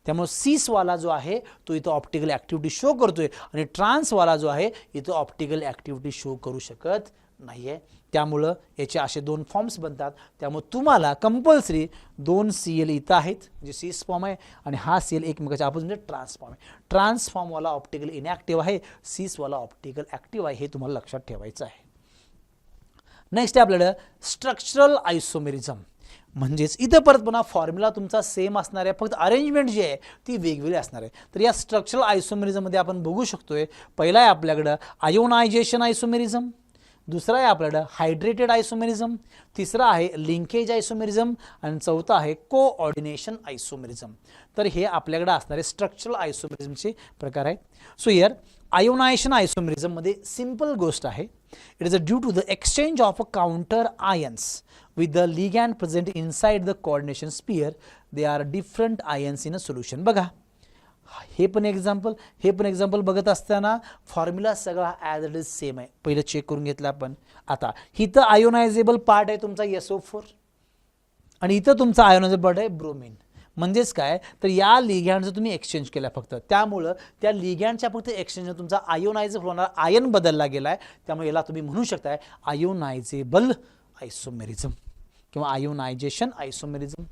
त्यामुळे सीसवाला जो आहे तो इथं ऑप्टिकल ॲक्टिव्हिटी शो करतोय आणि ट्रान्सवाला जो आहे इथं ऑप्टिकल ॲक्टिव्हिटी शो करू शकत नाही आहे. त्यामुळं याचे असे 2 फॉर्म्स बनतात. त्यामुळे तुम्हाला कंपल्सरी 2 Cl इथं आहेत म्हणजे सीस फॉर्म आहे आणि हा Cl एकमेकाच्या अपोजिट म्हणजे ट्रान्स फॉर्म आहे. ट्रान्स फॉर्मवाला ऑप्टिकल इनॅक्टिव्ह आहे, सीसवाला ऑप्टिकल ॲक्टिव्ह आहे, हे तुम्हाला लक्षात ठेवायचं आहे. नेक्स्ट आहे आपल्याला स्ट्रक्चरल आयसोमेरिझम. म्हणजेच इथं परत पुन्हा फॉर्म्युला तुमचा सेम असणार आहे, फक्त अरेंजमेंट जी आहे ती वेगवेगळी असणार आहे. तर या स्ट्रक्चरल आयसोमेरिझममध्ये आपण बघू शकतोय पहिला आहे आपल्याकडं आयोनायझेशन आयसोमेरिझम, दुसरा आहे आपल्याकडं हायड्रेटेड आयसोमेरिझम, तिसरा आहे लिंकेज आयसोमेरिझम आणि चौथा आहे कोऑर्डिनेशन आयसोमेरिझम. तर हे आपल्याकडे असणारे स्ट्रक्चरल आयसोमेरिझमचे प्रकार आहेत. सो हियर आयोनायझेशन आयसोमेरिझममध्ये सिंपल गोष्ट आहे. It is due to the exchange of a counter ions with the ligand present inside the coordination sphere. They are different ions in a solution. बघा हे पण एक्झाम्पल बघत असताना फॉर्म्युला सगळा as it is same आहे. पहिलं check करून घेतलं आपण. आता इथं आयोनायझेबल पार्ट आहे तुमचा SO4 आणि इथं तुमचा आयोनायझेबल पार्ट आहे ब्रोमीन. म्हणजेच काय तर या लिगँडचं तुम्ही एक्सचेंज केला फक्त, त्यामुळं त्या लिगँडच्या फक्त एक्सचेंजने तुमचा आयोनायझेबल होणारा आयन बदलला गेला आहे. त्यामुळे याला तुम्ही म्हणू शकताय आयोनायझेबल आयसोमेरिझम किंवा आयोनायझेशन आयसोमेरिझम.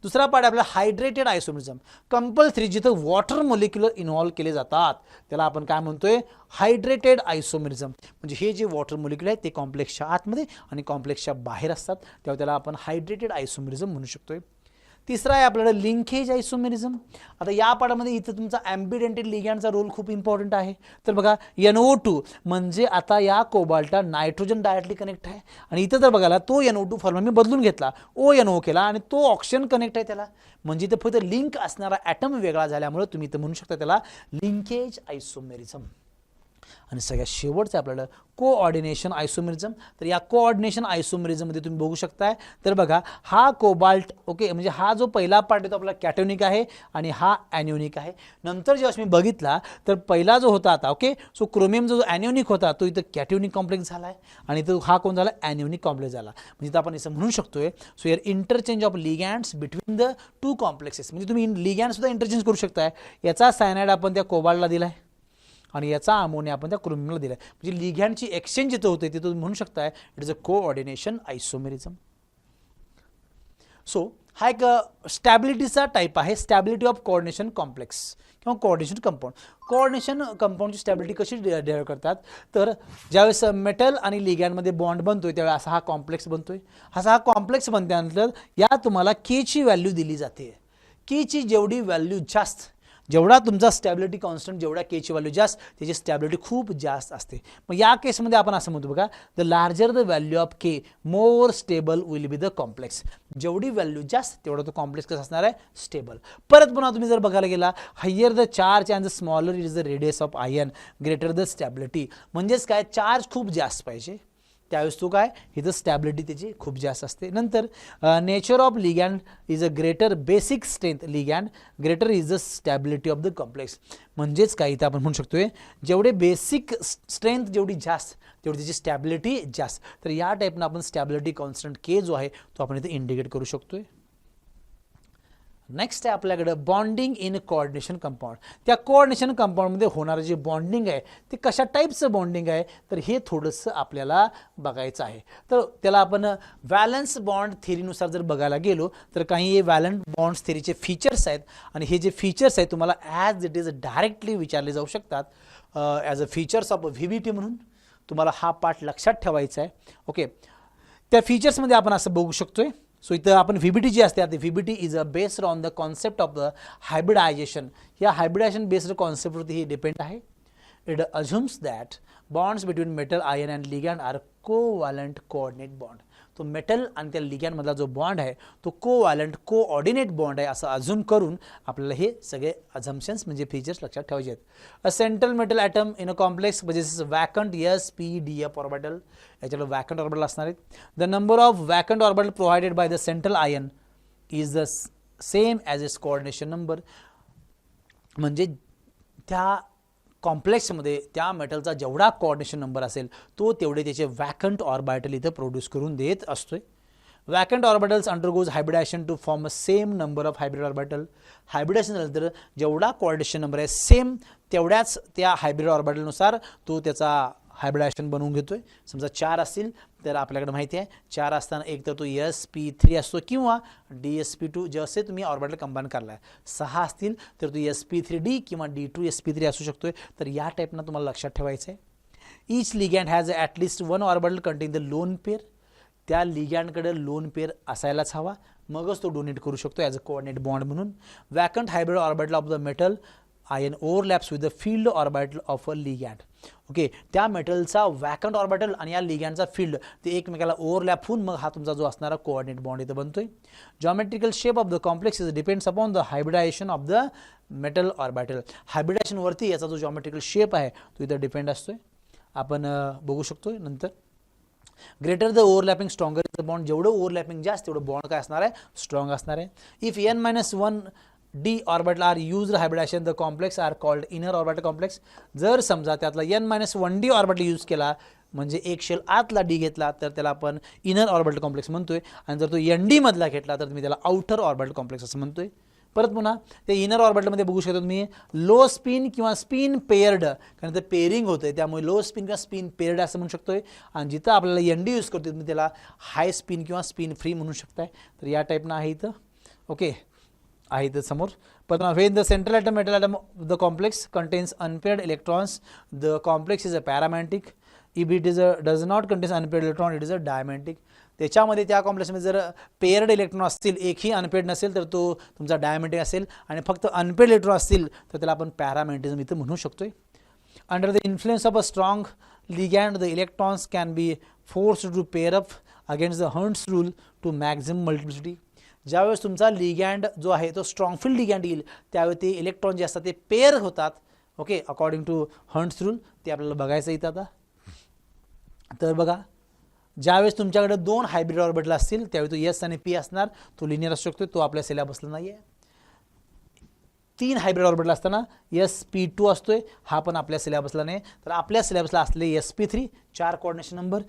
दुसरा पार्ट आपला हायड्रेटेड आयसोमेरिझम. कंपल्सरी जिथं वॉटर मॉलिक्युलर इन्व्हॉल्व केले जातात त्याला आपण काय म्हणतोय हायड्रेटेड आयसोमेरिझम. म्हणजे हे जे वॉटर मॉलिक्युल आहेत ते कॉम्प्लेक्सच्या आतमध्ये आणि कॉम्प्लेक्सच्या बाहेर असतात, तेव्हा त्याला आपण हायड्रेटेड आयसोमेरिझम म्हणू शकतोय. तिसरा आहे आपल्याला लिंकेज आयसोमेरिझम. आता या पार्टमध्ये इथं तुमचा ॲम्बिडेंटेड लिगँडचा रोल खूप इम्पॉर्टंट आहे. तर बघा NO2 म्हणजे आता या कोबाल्टला नायट्रोजन डायरेक्टली कनेक्ट आहे आणि इथं जर बघायला तो NO2 फॉर्म मी बदलून घेतला ONO केला आणि तो ऑक्सिजन कनेक्ट आहे त्याला, म्हणजे इथं फक्त लिंक असणारा ॲटम वेगळा झाल्यामुळे तुम्ही इथं म्हणू शकता त्याला लिंकेज आयसोमेरिझम. आणि सगळ्यात शेवटचं आपल्याला कोऑर्डिनेशन आयसोमेरिझम. तर या कोऑर्डिनेशन आयसोमेरिझममध्ये तुम्ही बघू शकताय तर बघा हा कोबाल्ट ओके म्हणजे हा जो पहिला पार्ट आहे तो आपला कॅटोनिक आहे आणि हा ॲनिओनिक आहे. नंतर जेव्हा मी बघितला तर पहिला जो होता आता ओके सो क्रोमियम जो ॲनिओनिक होता तो इथं कॅटोनिक कॉम्प्लेक्स झाला आहे आणि तो हा कोण झाला ॲनिओनिक कॉम्प्लेक्स झाला. म्हणजे इथं आपण असं म्हणू शकतोय so here interchange of ligands between the two complexes. म्हणजे तुम्ही लिगँड सुद्धा इंटरचेंज करू शकताय. याचा सायनाइड आपण त्या कोबाल्टला दिला आहे आणि याचा अमोनिया आपण त्या क्रोमियमला दिला आहे. म्हणजे लिगँडची एक्सचेंज जिथं होते तिथं तुम्ही म्हणू शकताय it is a coordination isomerism. So हा एक स्टॅबिलिटीचा टाईप आहे, स्टॅबिलिटी ऑफ कोऑर्डिनेशन कॉम्प्लेक्स किंवा कोऑर्डिनेशन कंपाऊंड. कोऑर्डिनेशन कंपाऊंडची स्टॅबिलिटी कशी डेव्हलप करतात तर ज्यावेळेस मेटल आणि लिगँडमध्ये बॉन्ड बनतोय त्यावेळेस असा हा कॉम्प्लेक्स बनतोय. असा हा कॉम्प्लेक्स बनल्यानंतर या तुम्हाला Kची व्हॅल्यू दिली जाते. Kची जेवढी व्हॅल्यू जास्त जेवढा तुमचा स्टॅबिलिटी कॉन्स्टंट जेवढा Kची व्हॅल्यू जास्त त्याची स्टॅबिलिटी खूप जास्त असते. मग या केसमध्ये आपण असं म्हणतो बघा the larger the value of K more stable will be the complex. जेवढी व्हॅल्यू जास्त तेवढा तो कॉम्प्लेक्स कसं असणार आहे स्टेबल. परत पुन्हा तुम्ही जर बघायला गेला higher the charge and the smaller is the radius of ion greater the stability. म्हणजेच काय चार्ज खूप जास्त पाहिजे त्यावेळेस तो काय इथं स्टॅबिलिटी त्याची खूप जास्त असते. नंतर nature of ligand is a greater basic strength ligand greater is the stability of the complex. म्हणजेच काय इथं आपण म्हणू शकतोय जेवढे बेसिक स्ट्रेंथ जेवढी जास्त तेवढी त्याची स्टॅबिलिटी जास्त. तर या टाईपनं आपण स्टॅबिलिटी कॉन्स्टंट K जो आहे तो आपण इथे इंडिकेट करू शकतोय. नेक्स्ट आहे आपल्याकडे बॉन्डिंग इन कोऑर्डिनेशन कंपाऊंड. त्या कोऑर्डिनेशन कंपाऊंडमध्ये होणारं जे बॉन्डिंग आहे ते कशा टाईपचं बॉन्डिंग आहे तर हे थोडंसं आपल्याला बघायचं आहे. तर त्याला आपण व्हॅलन्स बॉन्ड थेरीनुसार जर बघायला गेलो तर काही हे व्हॅलन्स बॉन्ड्स थेरीचे फीचर्स आहेत आणि हे जे फीचर्स आहेत तुम्हाला ॲज इट इज डायरेक्टली विचारले जाऊ शकतात as a features of VBT म्हणून. तुम्हाला हा पार्ट लक्षात ठेवायचा आहे ओके. त्या फीचर्समध्ये आपण असं बघू शकतोय सो इथं आपण VBT जी असते आता VBT is a based on the concept of the hybridisation. या हायब्रिडायझेशन बेस्ड कॉन्सेप्टवरती ही डिपेंड आहे. It assumes that bonds between metal ion and ligand are covalent coordinate bond. तो मेटल आणि त्या लिगँडमधला जो बॉन्ड आहे तो कोव्हॅलंट कोऑर्डिनेट बॉन्ड आहे असं अज्युम करून आपल्याला हे सगळे अझम्पशन्स म्हणजे फीचर्स लक्षात ठेवायचे आहेत. A central metal atom in a complex म्हणजे वॅकंट SPDF ऑर्बिटल. याच्यावर वॅकंट ऑर्बिटल असणार आहेत. The number of vacant orbital provided by the central ion is the same as its coordination number. म्हणजे त्या कॉम्प्लेक्समध्ये त्या मेटलचा जेवढा कोऑर्डिनेशन नंबर असेल तो तेवढे त्याचे वॅकंट ऑर्बिटल इथं प्रोड्यूस करून देत असतोय. Vacant orbitals undergoes hybridisation to form a same number of hybrid orbital. Hybridisation झालं तर जेवढा कोऑर्डिनेशन नंबर आहे सेम तेवढ्याच त्या हायब्रिड ऑर्बिटलनुसार तो त्याचा हायब्रिडायझेशन बनवून घेतोय. समजा 4 असतील तर आपल्याकडे माहिती आहे 4 असताना एक तर तो sp3 असतो किंवा dsp2 जसे तुम्ही ऑर्बिटल कंबाईन करला आहे. 6 असतील तर तो sp3d किंवा d2sp3 असू शकतोय. तर या टाईपनं तुम्हाला लक्षात ठेवायचं आहे. Each ligand has at least 1 orbital contain the lone pair. त्या लिगँडकडे लोन पेअर असायलाच हवा मगच तो डोनेट करू शकतो ॲज अ कोऑर्डिनेट बॉन्ड म्हणून. Vacant hybrid orbital of the metal ion overlaps with the filled orbital of a ligand. Okay, त्या मेटलचा वॅकंट ऑर्बिटल आणि या लिगॅंडचा फील्ड ते एकमेकाला ओव्हरलॅप होऊन मग हा तुमचा जो असणारा कोऑर्डिनेट बॉन्ड इथं बनतोय. Geometrical shape of the complex is depends upon the hybridisation of the metal orbital. हायब्रिडायझेशनवरती याचा जो जॉमेट्रिकल शेप आहे तो इथं डिपेंड असतोय. आपण बघू शकतोय नंतर. Greater the overlapping stronger is the bond. जेवढं ओव्हरलॅपिंग जास्त तेवढं बॉन्ड काय असणार आहे, स्ट्रॉंग असणार आहे. If n-1 d orbital are used hybridisation the complex are called inner orbital complex. जर समजा त्यातला n-1 d ऑर्बिटल यूज केला म्हणजे एक शेल आतला डी घेतला तर त्याला आपण इनर ऑर्बिटल कॉम्प्लेक्स म्हणतोय, आणि जर तो ND मधला घेतला तर तुम्ही त्याला आउटर ऑर्बिटल कॉम्प्लेक्स असं म्हणतोय. परत पुन्हा ते इनर ऑर्बिटलमध्ये बघू शकता तुम्ही लो स्पिन किंवा स्पिन पेअर्ड, कारण ते पेअरिंग होतंय त्यामुळे लो स्पिन किंवा स्पिन पेअर्ड असं म्हणू शकतोय. आणि जिथं आपल्याला ND यूज करतोय तुम्ही त्याला हाय स्पिन किंवा स्पिन फ्री म्हणू शकताय. तर या टाईपनं आहे इथं. ओके, आहे इथं समोर. पण when the central atom metal atom of the complex contains unpaired electrons, the complex is a paramagnetic. If it is does not contain unpaired electron, it is a diamagnetic. त्याच्यामध्ये त्या कॉम्प्लेक्समध्ये जर पेअर्ड इलेक्ट्रॉन असतील, एकही unpaired नसेल तर तो तुमचा diamagnetic असेल, आणि फक्त अनपेअर्ड इलेक्ट्रॉन असतील तर त्याला आपण पॅरामॅग्नेटिझम इथं म्हणू शकतोय. Under the influence of a strong ligand the electrons can be forced to pair up against the Hund's rule to maximum multiplicity. ज्यावेळेस तुमचा लिगॅंड जो आहे तो स्ट्रॉंग फील्ड लिगॅंड येईल त्यावेळी ते इलेक्ट्रॉन जे असतात ते पेअर होतात. Okay, according to Hund's rule ते आपल्याला बघायचं इथं आता. तर बघा, ज्यावेळेस तुमच्याकडे 2 हायब्रिड ऑर्बिटल असतील त्यावेळी तो S आणि P असणार, तो लिनियर असू शकतो, तो आपल्या सिलेबसला नाही आहे. 3 हायब्रिड ऑर्बिटल असताना sp2 असतोय, हा पण आपल्या सिलेबसला नाही. तर आपल्या सिलेबसला असले sp3 4 coordination number,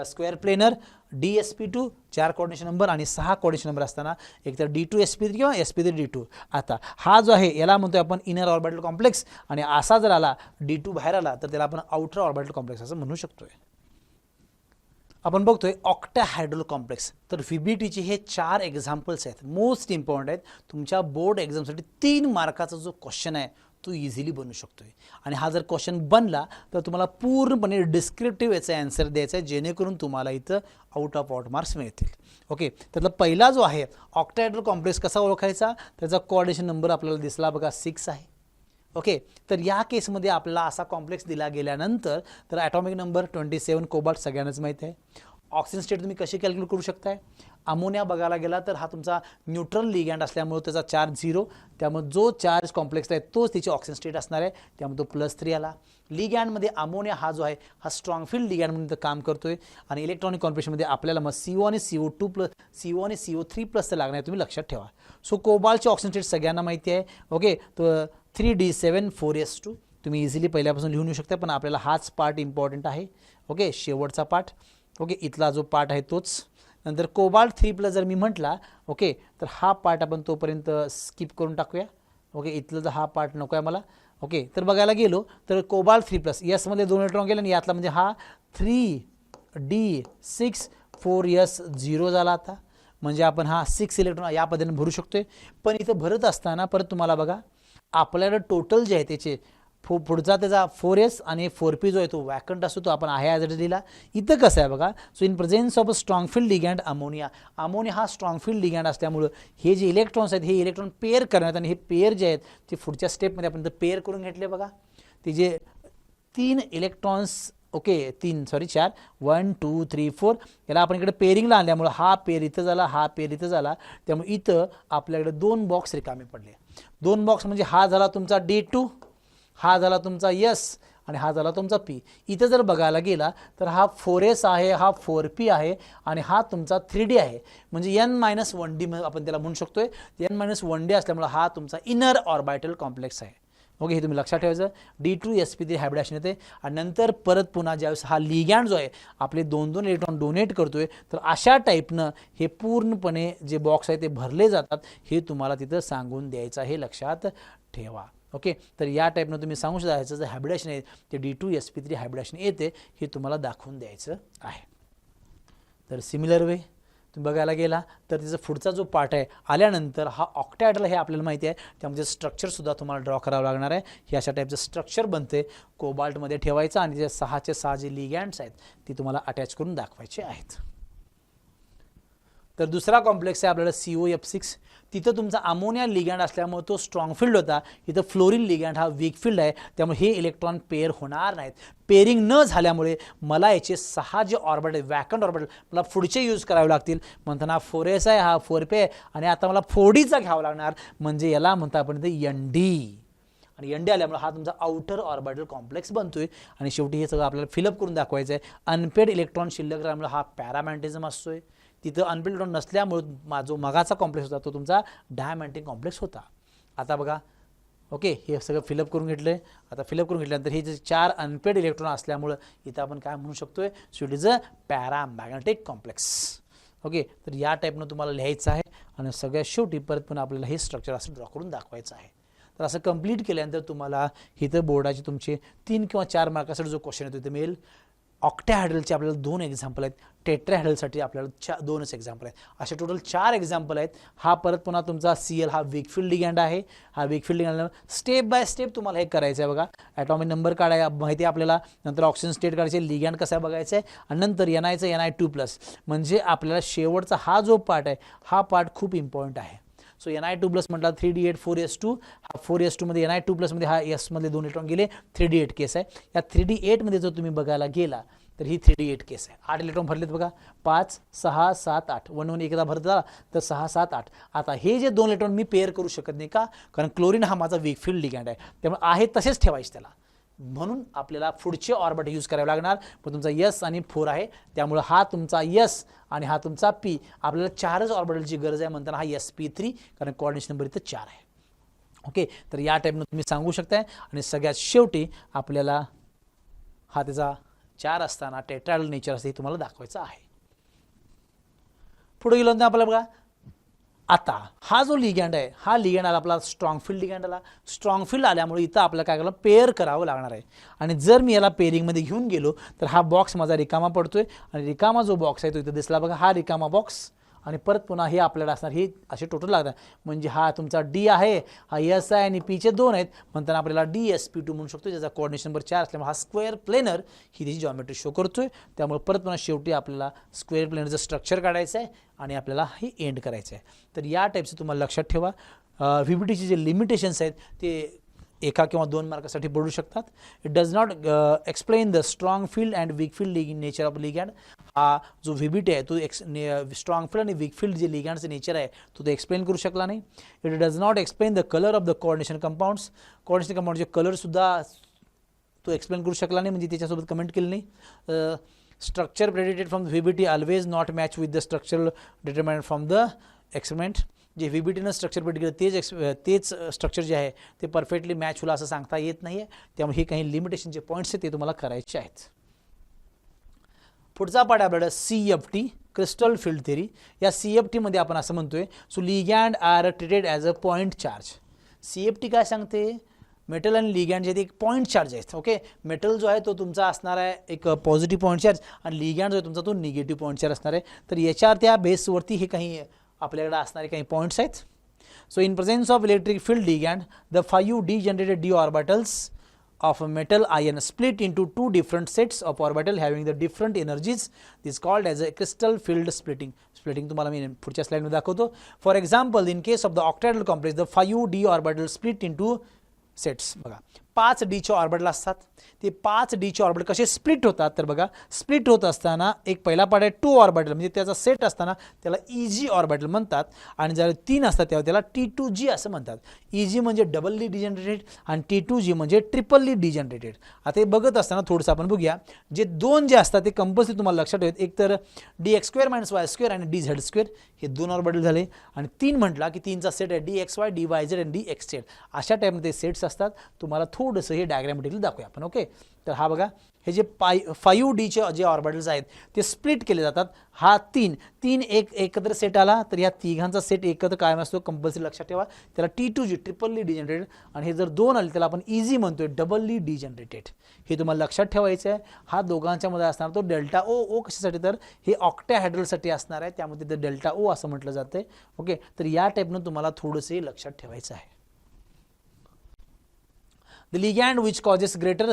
square planar dsp2 4 coordination number आणि 6 कोऑर्डिनेशन नंबर असताना एक तर d2 sp3 किंवा sp3 d2. आता हा जो आहे याला म्हणतोय आपण इनर ऑर्बिटल कॉम्प्लेक्स, आणि असा जर आला d2 बाहेर आला तर त्याला आपण आउटर ऑर्बिटल कॉम्प्लेक्स असं म्हणू शकतोय. आपण बघतोय ऑक्टाहायड्रल कॉम्प्लेक्स. तर VBTचे हे 4 एक्झाम्पल्स आहेत, मोस्ट इम्पॉर्टंट आहेत. तुमच्या बोर्ड एक्झामसाठी 3 मार्काचा जो क्वेश्चन आहे तो इझिली बनू शकतोय. आणि हा जर क्वेश्चन बनला तर तुम्हाला पूर्णपणे डिस्क्रिप्टिव्ह याचा आन्सर द्यायचा आहे, जेणेकरून तुम्हाला इथं आउट ऑफ आउट मार्क्स मिळतील. ओके, त्यातला पहिला जो आहे ऑक्टाहायड्रल कॉम्प्लेक्स कसा ओळखायचा, त्याचा कोऑर्डिनेशन नंबर आपल्याला दिसला बघा 6 आहे. ओके, तर या केसमध्ये आपल्याला असा कॉम्प्लेक्स दिला गेल्यानंतर तर ॲटॉमिक नंबर 27 कोबाल्ट सगळ्यांनाच माहीत आहे. ऑक्सिजन स्टेट तुम्ही कशी कॅल्क्युलेट करू शकताय. अमोनिया बघायला गेला तर हा तुमचा न्यूट्रल लिगॅंड असल्यामुळे त्याचा चार्ज 0, त्यामुळे जो चार्ज कॉम्प्लेक्स आहे तोच तिची ऑक्सिजन स्टेट असणार आहे, त्यामुळे तो +3 आला. लिगॅंडमध्ये अमोनिया हा जो आहे हा स्ट्रॉंग फील्ड लिगॅंड म्हणून काम करतोय, आणि इलेक्ट्रॉनिक कॉन्फिगरेशनमध्ये आपल्याला मग CO आणि CO2 प्लस CO आणि CO3 लागणार आहे, तुम्ही लक्षात ठेवा. सो कोबाल्टची ऑक्सिजन स्टेट सगळ्यांना माहिती आहे. ओके, तर 3d7 4s2 तुम्ही इझिली पहिल्यापासून लिहून येऊ शकता, पण आपल्याला हाच पार्ट इम्पॉर्टंट आहे. ओके, शेवटचा पार्ट. ओके, इथला जो पार्ट आहे तोच. नंतर कोबाल्ट 3+ जर मी म्हटला, ओके, तर हा पार्ट आपण तोपर्यंत स्किप करून टाकूया. ओके, इथलं जर हा पार्ट नको आहे मला. ओके, तर बघायला गेलो तर कोबाल्ट 3+ यसमध्ये 2 इलेक्ट्रॉन गेले, आणि यातला म्हणजे हा 3d6 4s 0 झाला. आता म्हणजे आपण हा 6 इलेक्ट्रॉन या पद्धतीने भरू शकतोय. पण इथं भरत असताना परत तुम्हाला बघा आपल्याकडे टोटल जे आहे त्याचे पुढचा त्याचा 4s आणि 4p जो आहे तो वॅकंट असतो, तो आपण आहे ॲज इट इज दिला. इथं कसं आहे बघा, so in presence of a strong field ligand ammonia. Ammonia हा स्ट्रॉंग फील्ड लिगॅंड असल्यामुळं हे जे इलेक्ट्रॉन्स आहेत हे इलेक्ट्रॉन पेअर करण्यात, आणि हे पेअर जे आहेत ते पुढच्या स्टेपमध्ये आपण पेअर करून घेतले बघा. ते जे 3 इलेक्ट्रॉन्स, ओके 4 1 2 3 4 याला आपण इकडे पेअरिंगला आणल्यामुळं हा पेअर इथं झाला, हा पेअर इथं झाला, त्यामुळे इथं आपल्याकडे 2 बॉक्स रिकामे पडले. 2 बॉक्स म्हणजे हा झाला तुमचा D2, हा झाला तुमचा S, आणि हा झाला तुमचा P. इथं जर बघायला गेला तर हा 4s आहे, हा 4p आहे, आणि हा तुमचा 3d आहे. म्हणजे n-1d आपण त्याला म्हणू शकतोय. n-1d असल्यामुळे हा तुमचा इनर ऑर्बिटल कॉम्प्लेक्स आहे. ओके, हे तुम्ही लक्षात ठेवायचं. D2 sp3 हायब्रिडेशन येते, आणि नंतर परत पुन्हा ज्यावेळेस हा लिगॅंड जो आहे आपले 2-2 इलेक्ट्रॉन डोनेट करतोय तर अशा टाईपनं हे पूर्णपणे जे बॉक्स आहे ते भरले जातात, हे तुम्हाला तिथं सांगून द्यायचं आहे, लक्षात ठेवा. ओके, तर या टाईपनं तुम्ही सांगू शकता ह्याचं जे हायब्रिडेशन आहे ते D2 sp3 हायब्रिडेशन येते, हे तुम्हाला दाखवून द्यायचं आहे. तर सिमिलर वे तुम्ही बघायला गेला तर त्याचा पुढचा जो पार्ट आहे आल्यानंतर हा ऑक्टाहायड्रल हे आपल्याला माहिती आहे, त्यामध्ये स्ट्रक्चरसुद्धा तुम्हाला ड्रॉ करावं लागणार आहे. हे अशा टाईपचं स्ट्रक्चर बनते, कोबाल्टमध्ये ठेवायचं, आणि जे 6चे 6 जे लिगॅंड्स आहेत ती तुम्हाला अटॅच करून दाखवायचे आहेत. तर दुसरा कॉम्प्लेक्स आहे आपल्याला COF6. तिथं तुमचा अमोनिया लिगँड असल्यामुळे तो स्ट्रॉंग फील्ड होता. इथं फ्लोरीन लिगँड हा वीक फील्ड आहे, त्यामुळे हे इलेक्ट्रॉन पेअर होणार नाहीत. पेअरिंग न झाल्यामुळे मला याचे 6 जे ऑर्बिटल वॅकंट ऑर्बिटल मला पुढचे यूज करावे लागतील. म्हणताना 4s आहे, हा 4p आहे, आणि आता मला 4dचा घ्यावा लागणार, म्हणजे याला म्हणता आपण ND. आणि ND आल्यामुळे हा तुमचा आउटर ऑर्बिटल कॉम्प्लेक्स बनतोय. आणि शेवटी हे सगळं आपल्याला फिलअप करून दाखवायचं आहे. अनपेड इलेक्ट्रॉन शिल्लक राहिल्यामुळे हा पॅरामॅग्नेटिझम असतोय. तिथं अनपेड इलेक्ट्रॉन नसल्यामुळे जो मगाचा कॉम्प्लेक्स होता तो तुमचा डायमॅग्नेटिक कॉम्प्लेक्स होता. आता बघा, ओके, हे सगळं फिलअप करून घेतलं आहे. आता फिलअप करून घेतल्यानंतर हे जे 4 अनपेड इलेक्ट्रॉन असल्यामुळं इथं आपण काय म्हणू शकतोय, so it is a paramagnetic complex. Okay, तर या टाईपनं तुम्हाला लिहायचं आहे. आणि सगळ्यात शेवटी परत पुन्हा आपल्याला हे स्ट्रक्चर असं ड्रॉ करून दाखवायचं आहे. तर असं कंप्लीट केल्यानंतर तुम्हाला इथं बोर्डाचे तुमचे 3 किंवा 4 मार्कासाठी जो क्वेश्चन येतो ते मिळेल. ऑक्टॅहायड्रलचे आपल्याला 2 एक्झाम्पल आहेत, टेट्राहायड्रलसाठी आपल्याला 2च एक्झाम्पल आहेत. असे टोटल 4 एक्झाम्पल आहेत. हा परत पुन्हा तुमचा Cl हा वीक फील्ड लिगँड आहे. हा weak field ligand step by step तुम्हाला हे करायचं आहे. बघा, ॲटॉमिक नंबर काढायला माहिती आहे आपल्याला, नंतर ऑक्सिजन स्टेट काढायचे, लिगँड कसा बघायचा आहे, आणि नंतर Ni2+. म्हणजे आपल्याला शेवटचा हा जो पार्ट आहे हा पार्ट खूप इम्पॉर्टंट आहे. सो Ni2+ म्हटलं 3d8 4s2. हा 4s2 मध्ये Ni2+ मध्ये हा s मधले 2 इलेक्ट्रॉन गेले, 3d8 केस आहे. या 3d8 मध्ये जर तुम्ही बघायला गेला तर ही 3d8 केस आहे. 8 इलेक्ट्रॉन भरलेत बघा, 5 6 7 8, 1 1 एकदा भरत झाला तर 6 7 8. आता हे जे 2 इलेक्ट्रॉन मी पेअर करू शकत नाही का, कारण क्लोरीन हा माझा वीक फील्ड लिगँड आहे, त्यामुळे आहे तसेच ठेवायचे त्याला. म्हणून आपल्याला पुढचे ऑर्बिट यूज करावे लागणार. पण तुमचा S आणि 4 आहे, त्यामुळे हा तुमचा S आणि हा तुमचा P. आपल्याला 4च ऑर्बिटलची गरज आहे, म्हणताना हा sp3, कारण कोऑर्डिनेशन नंबर इथं 4 आहे. ओके, तर या टाईपनं तुम्ही सांगू शकताय. आणि सगळ्यात शेवटी आपल्याला हा त्याचा 4 असताना टेट्राहायड्रल नेचर असते हे तुम्हाला दाखवायचं आहे. पुढे गेलो तर आपल्याला बघा, आता हा जो लिगँड आहे हा लिगँड आला आपला स्ट्रॉंग फील्ड लिगँड आला. स्ट्रॉंग फील्ड आल्यामुळे इथं आपल्याला काय करायला पेअर करावं लागणार आहे. आणि जर मी याला पेअरिंगमध्ये घेऊन गेलो तर हा बॉक्स माझा रिकामा पडतोय. आणि रिकामा जो बॉक्स आहे तो इथं दिसला बघा, हा रिकामा बॉक्स. आणि परत पुन्हा हे आपल्याला असणार, हे असे टोटल लागतात. म्हणजे हा तुमचा D आहे, हा S आहे, आणि Pचे 2 आहेत, म्हणताना आपल्याला DsP2 म्हणू शकतो, ज्याचा कोऑर्डिनेशन नंबर 4 असल्यामुळे हा स्क्वेअर प्लेनर ही त्याची जॉमेट्री शो करतोय. त्यामुळे परत पुन्हा शेवटी आपल्याला स्क्वेअर प्लेनरचं स्ट्रक्चर काढायचं आहे आणि आपल्याला हे एंड करायचं आहे. तर या टाईपचं तुम्हाला लक्षात ठेवा. VBTचे जे लिमिटेशन्स आहेत ते 1 किंवा 2 मार्कासाठी पडू शकतात. It does not explain the strong field and weak field nature of ligand. हा जो VBT आहे तो स्ट्रॉंग फील्ड आणि वीक फील्ड जे लिगँडचं नेचर आहे तो एक्सप्लेन करू शकला नाही. It does not explain the colour of the coordination compounds. Coordination कंपाऊंडचे कलरसुद्धा तो एक्सप्लेन करू शकला नाही, म्हणजे त्याच्यासोबत कमेंट केली नाही. Structure predicted from VBT always not match with the structure determined from the experiment. जे VBTनं स्ट्रक्चर प्रेडिट केलं तेच स्ट्रक्चर जे आहे ते परफेक्टली मॅच होईल असं सांगता येत नाही आहे. त्यामुळे हे काही लिमिटेशनचे पॉईंट्स आहेत ते तुम्हाला करायचे आहेत. पुढचा पार्ट आपल्याला CFT, क्रिस्टल फील्ड थेरी. या CFT मध्ये आपण असं म्हणतोय, so ligand are treated as a point charge. CFT काय सांगते, मेटल आणि लिगँड जे एक पॉईंट चार्ज आहेत. ओके, मेटल जो आहे तो तुमचा असणार आहे एक पॉझिटिव्ह पॉईंट चार्ज, आणि लिगँड जो आहे तुमचा तो निगेटिव्ह पॉईंट चार्ज असणार आहे. तर याच्या त्या बेसवरती हे काही आपल्याकडे असणारे काही पॉईंट्स आहेत. So in presence of electric field ligand the 5 degenerated d orbitals of a metal ion split into 2 different sets of orbital having the different energies. This is called as a crystal field splitting. Splitting तुम्हाला मी पुढच्या स्लाइडमध्ये दाखवतो. For example, in case of the octahedral complex the 5 d orbital split into sets. बघा, 5 Dचे orbital असतात. ते 5 Dचे orbital कसे split होतात, तर बघा, स्प्लिट होत असताना एक पहिला पार्ट आहे 2 ऑर्बिटल, म्हणजे त्याचा सेट असताना त्याला EG ऑर्बिटल म्हणतात. आणि जर 3 असतात तेव्हा त्याला T2G असं म्हणतात. EG म्हणजे डबलली डिजनरेटेड आणि T2G म्हणजे ट्रिपलली डिजनरेटेड. आता हे बघत असताना थोडंसं आपण बघूया. जे 2 जे असतात ते कंपल्सरी तुम्हाला लक्षात ठेवत, एक तर dx² - y² आणि dz², हे 2 ऑर्बिटल झाले. आणि 3 म्हटला की 3चा सेट आहे dxy dyz आणि dxz. अशा टाईपमध्ये सेट्स असतात. तुम्हाला थोडंसं हे डायग्रामॅटिकली दाखवूया आपण. ओके, तर हा बघा, हे जे 5 Dचे जे ऑर्बिटल्स आहेत ते स्प्लिट केले जातात. हा 3 एकत्र सेट आला तर या तिघांचा सेट एकत्र कायम असतो, कंपल्सरी लक्षात ठेवा. त्याला T2G ट्रिपलली डिजनरेटेड, आणि हे जर 2 आले त्याला आपण EG म्हणतोय डबलली डिजनरेटेड. हे तुम्हाला लक्षात ठेवायचं आहे. हा दोघांच्या मध्ये असणार तो डेल्टा O. कशासाठी, तर हे ऑक्टॅहायड्रलसाठी असणार आहे, त्यामध्ये ते डेल्टा O असं म्हटलं जातं. ओके, तर या टाईपनं तुम्हाला थोडंसं लक्षात ठेवायचं आहे. The ligand which causes greater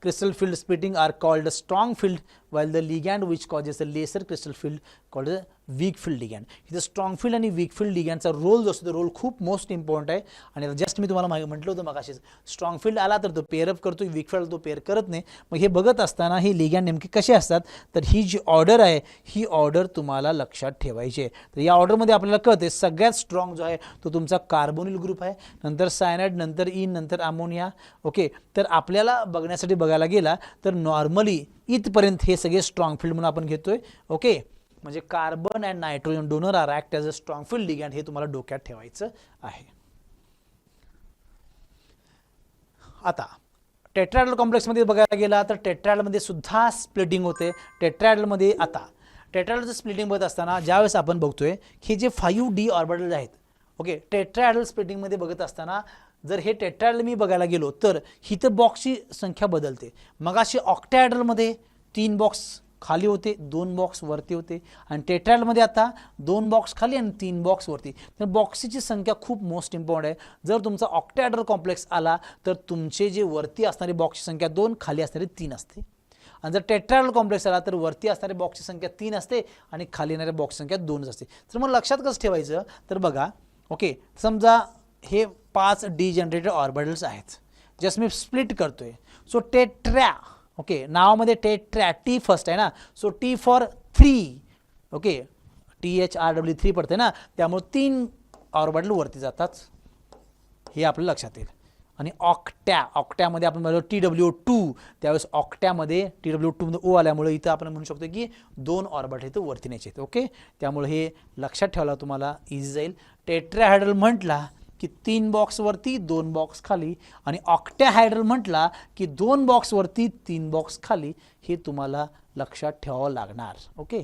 crystal field splitting are called strong field, while the ligand which causes a lesser crystal field called a weak field ligand. इथे स्ट्रॉंग फील्ड आणि वीक फील्ड लिगँडचा रोल जो असतो तो role खूप most important आहे. आणि just मी तुम्हाला म्हटलं होतं मग अशीच स्ट्रॉंग फील्ड आला तर तो पेअरअप करतो, वीक फील्ड तो पेअर करत नाही. मग हे बघत असताना हे लिगँड नेमके कसे असतात तर ही जी ऑर्डर आहे ही ऑर्डर तुम्हाला लक्षात ठेवायची आहे. तर या ऑर्डरमध्ये आपल्याला कळते सगळ्यात स्ट्रॉंग जो आहे तो तुमचा कार्बोनिल ग्रुप आहे, नंतर सायनाइड, नंतर इन, नंतर अमोनिया. ओके, तर आपल्याला बघण्यासाठी बघायला गेला तर नॉर्मली इथपर्यंत हे सगळे स्ट्रॉंग फील्ड म्हणून आपण घेतोय. ओके, म्हणजे carbon and nitrogen donor are act as a strong field ligand हे तुम्हाला डोक्यात ठेवायचं आहे. आता टेट्राहेड्रल कॉम्प्लेक्समध्ये बघायला गेला तर टेट्राहेड्रलमध्ये सुद्धा स्प्लिटिंग होते. टेट्राहेड्रलमध्ये आता टेट्राहेड्रलचं स्प्लिटिंग बघत असताना ज्यावेळेस आपण बघतोय की जे 5d ऑर्बिटल आहेत. ओके, टेट्राहेड्रल स्प्लिटिंगमध्ये बघत असताना जर हे टेट्राहेड्रल मी बघायला गेलो तर ही तर बॉक्सची संख्या बदलते. मग अशी ऑक्टॅहेड्रलमध्ये 3 बॉक्स खाली होते, 2 बॉक्स वरती होते, आणि टेट्राहेड्रलमध्ये आता 2 बॉक्स खाली आणि 3 बॉक्स वरती. तर बॉक्सची संख्या खूप मोस्ट इम्पॉर्टंट आहे. जर तुमचा ऑक्टॅहेड्रल कॉम्प्लेक्स आला तर तुमचे जे वरती असणारी बॉक्सची संख्या 2, खाली असणारी 3 असते. आणि जर टेट्राहेड्रल कॉम्प्लेक्स आला तर वरती असणारी बॉक्सची संख्या 3 असते आणि खाली येणाऱ्या बॉक्सची संख्या 2 असते. तर मग लक्षात कसं ठेवायचं तर बघा, ओके, समजा हे 5 डिजनरेटेड ऑर्बिटल्स आहेत, जस्ट मी स्प्लिट करतोय. सो टेट्रा, ओके, नावामध्ये टेट्रा, टी फर्स्ट आहे ना, so T for 3. Okay, THRW 3 पडते ना, त्यामुळे 3 ऑर्बिटल वरती जातात, हे आपल्याला लक्षात येईल. आणि ऑक्टॅमध्ये आपण म्हणलो TW2, त्यावेळेस ऑक्टॅमध्ये TW2 मध्ये ओ आल्यामुळे इथं आपण म्हणू शकतो की 2 ऑर्बिटल इथं वरती न्यायचे आहेत. ओके, त्यामुळे हे लक्षात ठेवायला तुम्हाला इझी जाईल. टेट्राहेड्रल म्हटला की 3 बॉक्स वरती 2 बॉक्स खाली, आणि ऑक्टॅहेड्रल म्हटला की 2 बॉक्स वरती 3 बॉक्स खाली, हे तुम्हाला लक्षात ठेवावं लागणार. Okay,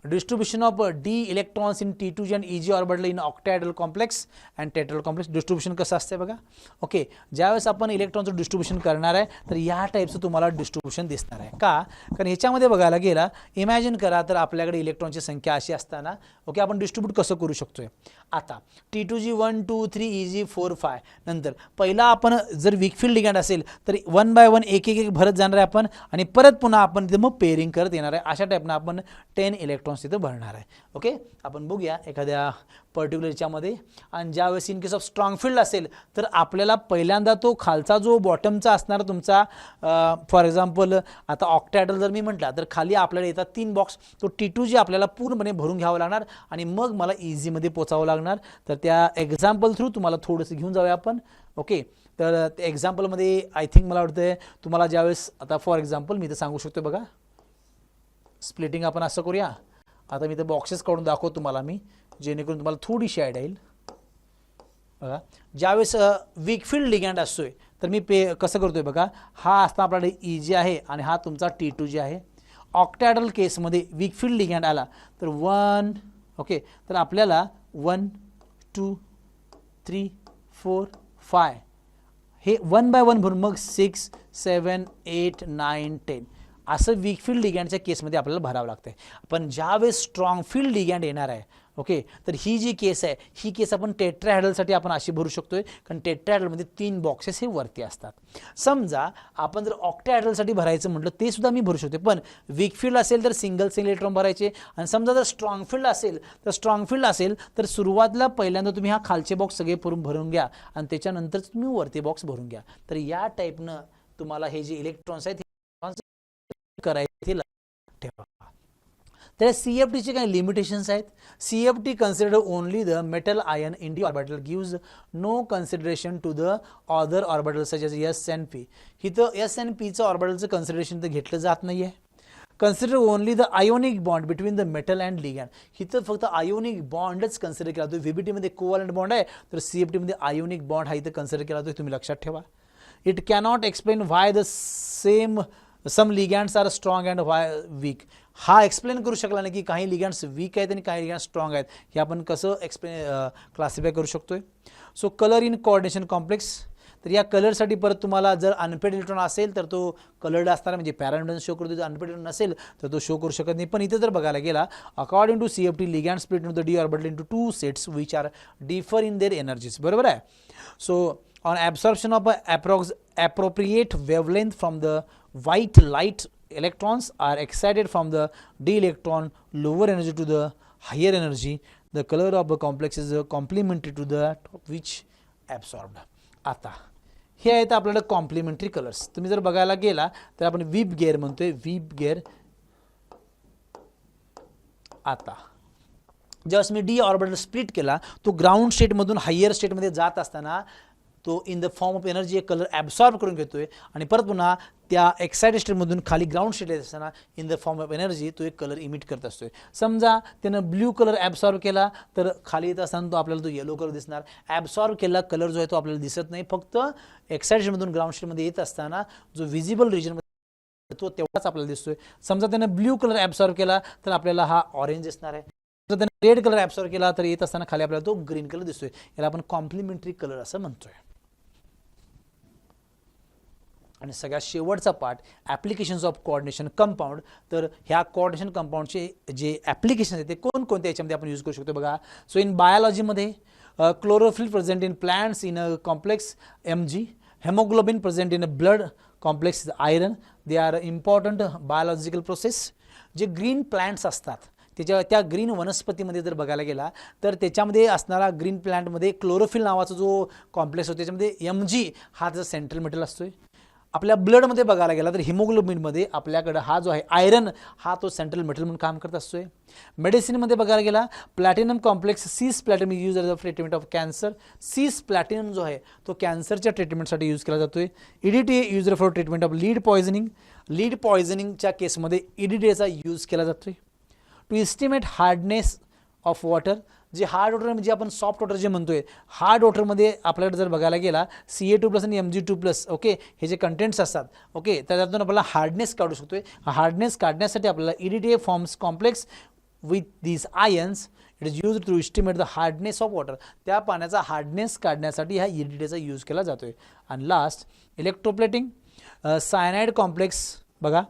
distribution of d electrons in T2g and Eg orbital in octahedral complex and tetrahedral complex distribution कसं असते बघा. ओके, ज्यावेळेस आपण इलेक्ट्रॉनचं डिस्ट्रीब्युशन करणार आहे तर या टाईपचं तुम्हाला डिस्ट्रीब्युशन दिसणार आहे. का? कारण ह्याच्यामध्ये बघायला गेला, इमॅजिन करा तर आपल्याकडे इलेक्ट्रॉनची संख्या अशी असताना, ओके, आपण डिस्ट्रीब्यूट कसं करू शकतोय. आता T2g 1 2 3 Eg 4 5, नंतर पहिला आपण जर वीक फील्ड लिगँड असेल तर 1 बाय 1 एक एक भरत जाणार आहे आपण, आणि परत पुन्हा आपण तिथे मग पेअरिंग करत येणार आहे. अशा टाईपनं आपण 10 इलेक्ट्रॉन्स तिथे भरणार आहे. ओके, आपण बघूया एखाद्या पर्टिक्युलर याच्यामध्ये. आणि ज्यावेळेस in case of strong field असेल तर आपल्याला पहिल्यांदा तो खालचा जो बॉटमचा असणार तुमचा, फॉर एक्झाम्पल आता ऑक्टॅहेड्रल जर मी म्हटला तर खाली आपल्याला येतात 3 बॉक्स, तो T2g आपल्याला पूर्णपणे भरून घ्यावं लागणार आणि मग मला इझीमध्ये पोचावं लागणार. तर त्या एक्झाम्पल थ्रू तुम्हाला थोडंसं घेऊन जाऊया आपण. ओके, तर त्या एक्झाम्पलमध्ये आय थिंक मला वाटतं तुम्हाला ज्यावेळेस आता फॉर एक्झाम्पल मी तर सांगू शकतो बघा, स्प्लिटिंग आपण असं करूया. आता मी तर बॉक्सेस काढून दाखवतो तुम्हाला मी, जेणेकरून तुम्हाला थोडीशी आयडिया येईल. बघा, ज्यावेळेस वीक फील्ड लिगँड असतोय तर मी कसं करतोय बघा, हा असता आपल्याकडे Eg आहे आणि हा तुमचा T2g आहे. ऑक्टॅहेड्रल केसमध्ये वीक फील्ड लिगँड आला तर 1, ओके, तर आपल्याला 1 2 3 4 5 हे 1 बाय 1 भरून मग 6 7 8 9 10 असं वीक फील्ड लिगँडच्या केसमध्ये आपल्याला भरावं लागतं. पण ज्यावेळेस स्ट्रॉंग फील्ड लिगँड येणार आहे, ओके, तर ही जी केस आहे ही केस आपण टेट्राहेड्रलसाठी आपण अशी भरू शकतोय, कारण टेट्राहेड्रलमध्ये 3 बॉक्सेस हे वरती असतात. समजा आपण जर ऑक्टॅहेड्रलसाठी भरायचं म्हटलं ते सुद्धा मी भरू शकतो, पण वीक फील्ड असेल तर सिंगल इलेक्ट्रॉन भरायचे. आणि समजा जर स्ट्रॉंग फील्ड असेल तर सुरुवातीला पहिल्यांदा तुम्ही हा खालचे बॉक्स सगळे भरून घ्या आणि त्याच्यानंतर तुम्ही वरती बॉक्स भरून घ्या. तर या टाईपनं तुम्हाला हे जे इलेक्ट्रॉन्स आहेत करायचे ठेवा. तर CFTचे काही लिमिटेशन्स आहेत. CFT consider only the metal ion in d orbital, gives no consideration to the other orbital such as S and P. इथं S and Pचं ऑर्बिटलचं कन्सिडरेशन तर घेतलं जात नाही आहे. Consider only the ionic bond between the metal and ligand, इथं फक्त आयोनिक बॉन्डच कन्सिडर केला जातो. VBTमध्ये कोव्हॅलंट बॉन्ड आहे तर CFTमध्ये आयोनिक बॉन्ड हा इथं कन्सिडर केला जातो, तुम्ही लक्षात ठेवा. It cannot explain why the some ligands are strong and why weak. हा एक्सप्लेन करू शकला नाही की काही लिगँड्स वीक आहेत आणि काही लिगँड्स स्ट्रॉंग आहेत, हे आपण कसं क्लासिफाय करू शकतोय. So colour in coordination complex, तर या कलरसाठी परत तुम्हाला जर अनपेड इलेक्ट्रॉन असेल तर तो कलर्ड असणार म्हणजे पॅरामिडन शो करतो, जर अनपेड इलेक्ट्रॉन नसेल तर तो शो करू शकत नाही. पण इथे जर बघायला गेला, according to CFT ligand split in the d orbital into 2 sets which are differ in their energies, बरोबर आहे. So on absorption of appropriate wavelength from the white light electrons are excited from the d electron lower energy to the higher energy. The color of the complex is complementary to the which absorbed. आता हे आहेत आपल्याला complementary colours. तुम्ही जर बघायला गेला तर आपण वीप गेअर म्हणतोय, वीप गेअर. आता ज्यावेळेस मी डी ऑर्बिटल स्प्लिट केला, तो ग्राउंड स्टेटमधून हायर स्टेटमध्ये जात असताना तो in the form of energy एक कलर ॲब्सॉर्ब करून घेतोय आणि परत पुन्हा त्या एक्साइटेड स्टेटमधून खाली ग्राउंड स्टेट येत असताना in the form of energy तो एक कलर इमिट करत असतोय. समजा त्यानं ब्ल्यू कलर ॲब्सॉर्ब केला तर खाली येत असताना तो आपल्याला तो येलो कलर दिसणार. ॲब्सॉर्ब केला कलर जो आहे तो आपल्याला दिसत नाही, फक्त एक्साइटेड स्टेटमधून ग्राउंड स्टेटमध्ये येत असताना जो व्हिजिबल रिजनमध्ये तो तेवढाच आपल्याला दिसतोय. समजा त्यानं ब्ल्यू कलर ॲब्सॉर्ब केला तर आपल्याला हा ऑरेंज दिसणार आहे. जर त्यानं रेड कलर ॲब्सॉर्ब केला तर येत असताना खाली आपल्याला तो ग्रीन कलर दिसतोय. याला आपण कॉम्प्लिमेंटरी कलर असं म्हणतोय. आणि सगळ्यात शेवटचा part applications of coordination compound. तर ह्या कोऑर्डिनेशन कंपाऊंडचे जे ॲप्लिकेशन्स आहेत ते कोणकोणते याच्यामध्ये आपण यूज करू शकतो बघा. सो इन बायोलॉजीमध्ये chlorophyll present in plants in a complex Mg, haemoglobin present in a blood complex iron. They are important biological process. जे ग्रीन प्लांट्स असतात त्या ग्रीन वनस्पतीमध्ये जर बघायला गेला तर त्याच्यामध्ये असणारा ग्रीन प्लांटमध्ये क्लोरोफिल नावाचा जो कॉम्प्लेक्स होतो त्याच्यामध्ये Mg हा त्याचा सेंट्रल मेटल असतोय. आपल्या ब्लडमध्ये बघायला गेला तर हिमोग्लोबिनमध्ये आपल्याकडे हा जो आहे आयरन हा तो सेंट्रल मेटल म्हणून काम करत असतोय. मेडिसिनमध्ये बघायला गेला platinum complex cis platinum use as a treatment of cancer. Cis platinum जो आहे तो कॅन्सरच्या ट्रीटमेंटसाठी यूज केला जातोय. EDTA use for treatment of lead poisoning. Lead पॉयझनिंगच्या केसमध्ये EDTAचा यूज केला जातोय. To estimate hardness of water. जे हार्ड वॉटर म्हणजे आपण सॉफ्ट वॉटर जे म्हणतोय, हार्ड वॉटरमध्ये आपल्याकडे जर बघायला गेला Ca2+ आणि Mg2+, ओके, हे जे कंटेंट्स असतात, ओके, त्याच्यातून आपल्याला हार्डनेस काढू शकतोय. हार्डनेस काढण्यासाठी आपल्याला EDTA forms complex with these ions. It is use to estimate the hardness of water. त्या पाण्याचा हार्डनेस काढण्यासाठी ह्या EDTAचा यूज केला जातोय. आणि लास्ट इलेक्ट्रोप्लेटिंग. सायनाइड कॉम्प्लेक्स बघा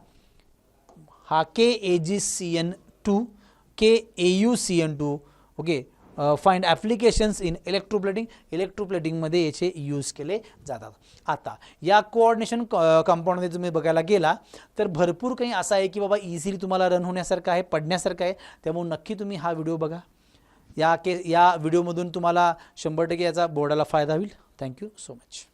हा KAgCN2, KAuCN2, okay, find applications in electroplating. इलेक्ट्रोप्लेटिंगमध्ये याचे यूज केले जातात. आता या कोऑर्डिनेशन कंपाऊंडमध्ये तुम्ही बघायला गेला तर भरपूर काही असं आहे की बाबा इझिली तुम्हाला रन होण्यासारखं आहे, पडण्यासारखं आहे. त्यामुळे नक्की तुम्ही हा व्हिडिओ बघा. या व्हिडिओमधून तुम्हाला 100% याचा बोर्डाला फायदा होईल. Thank you so much.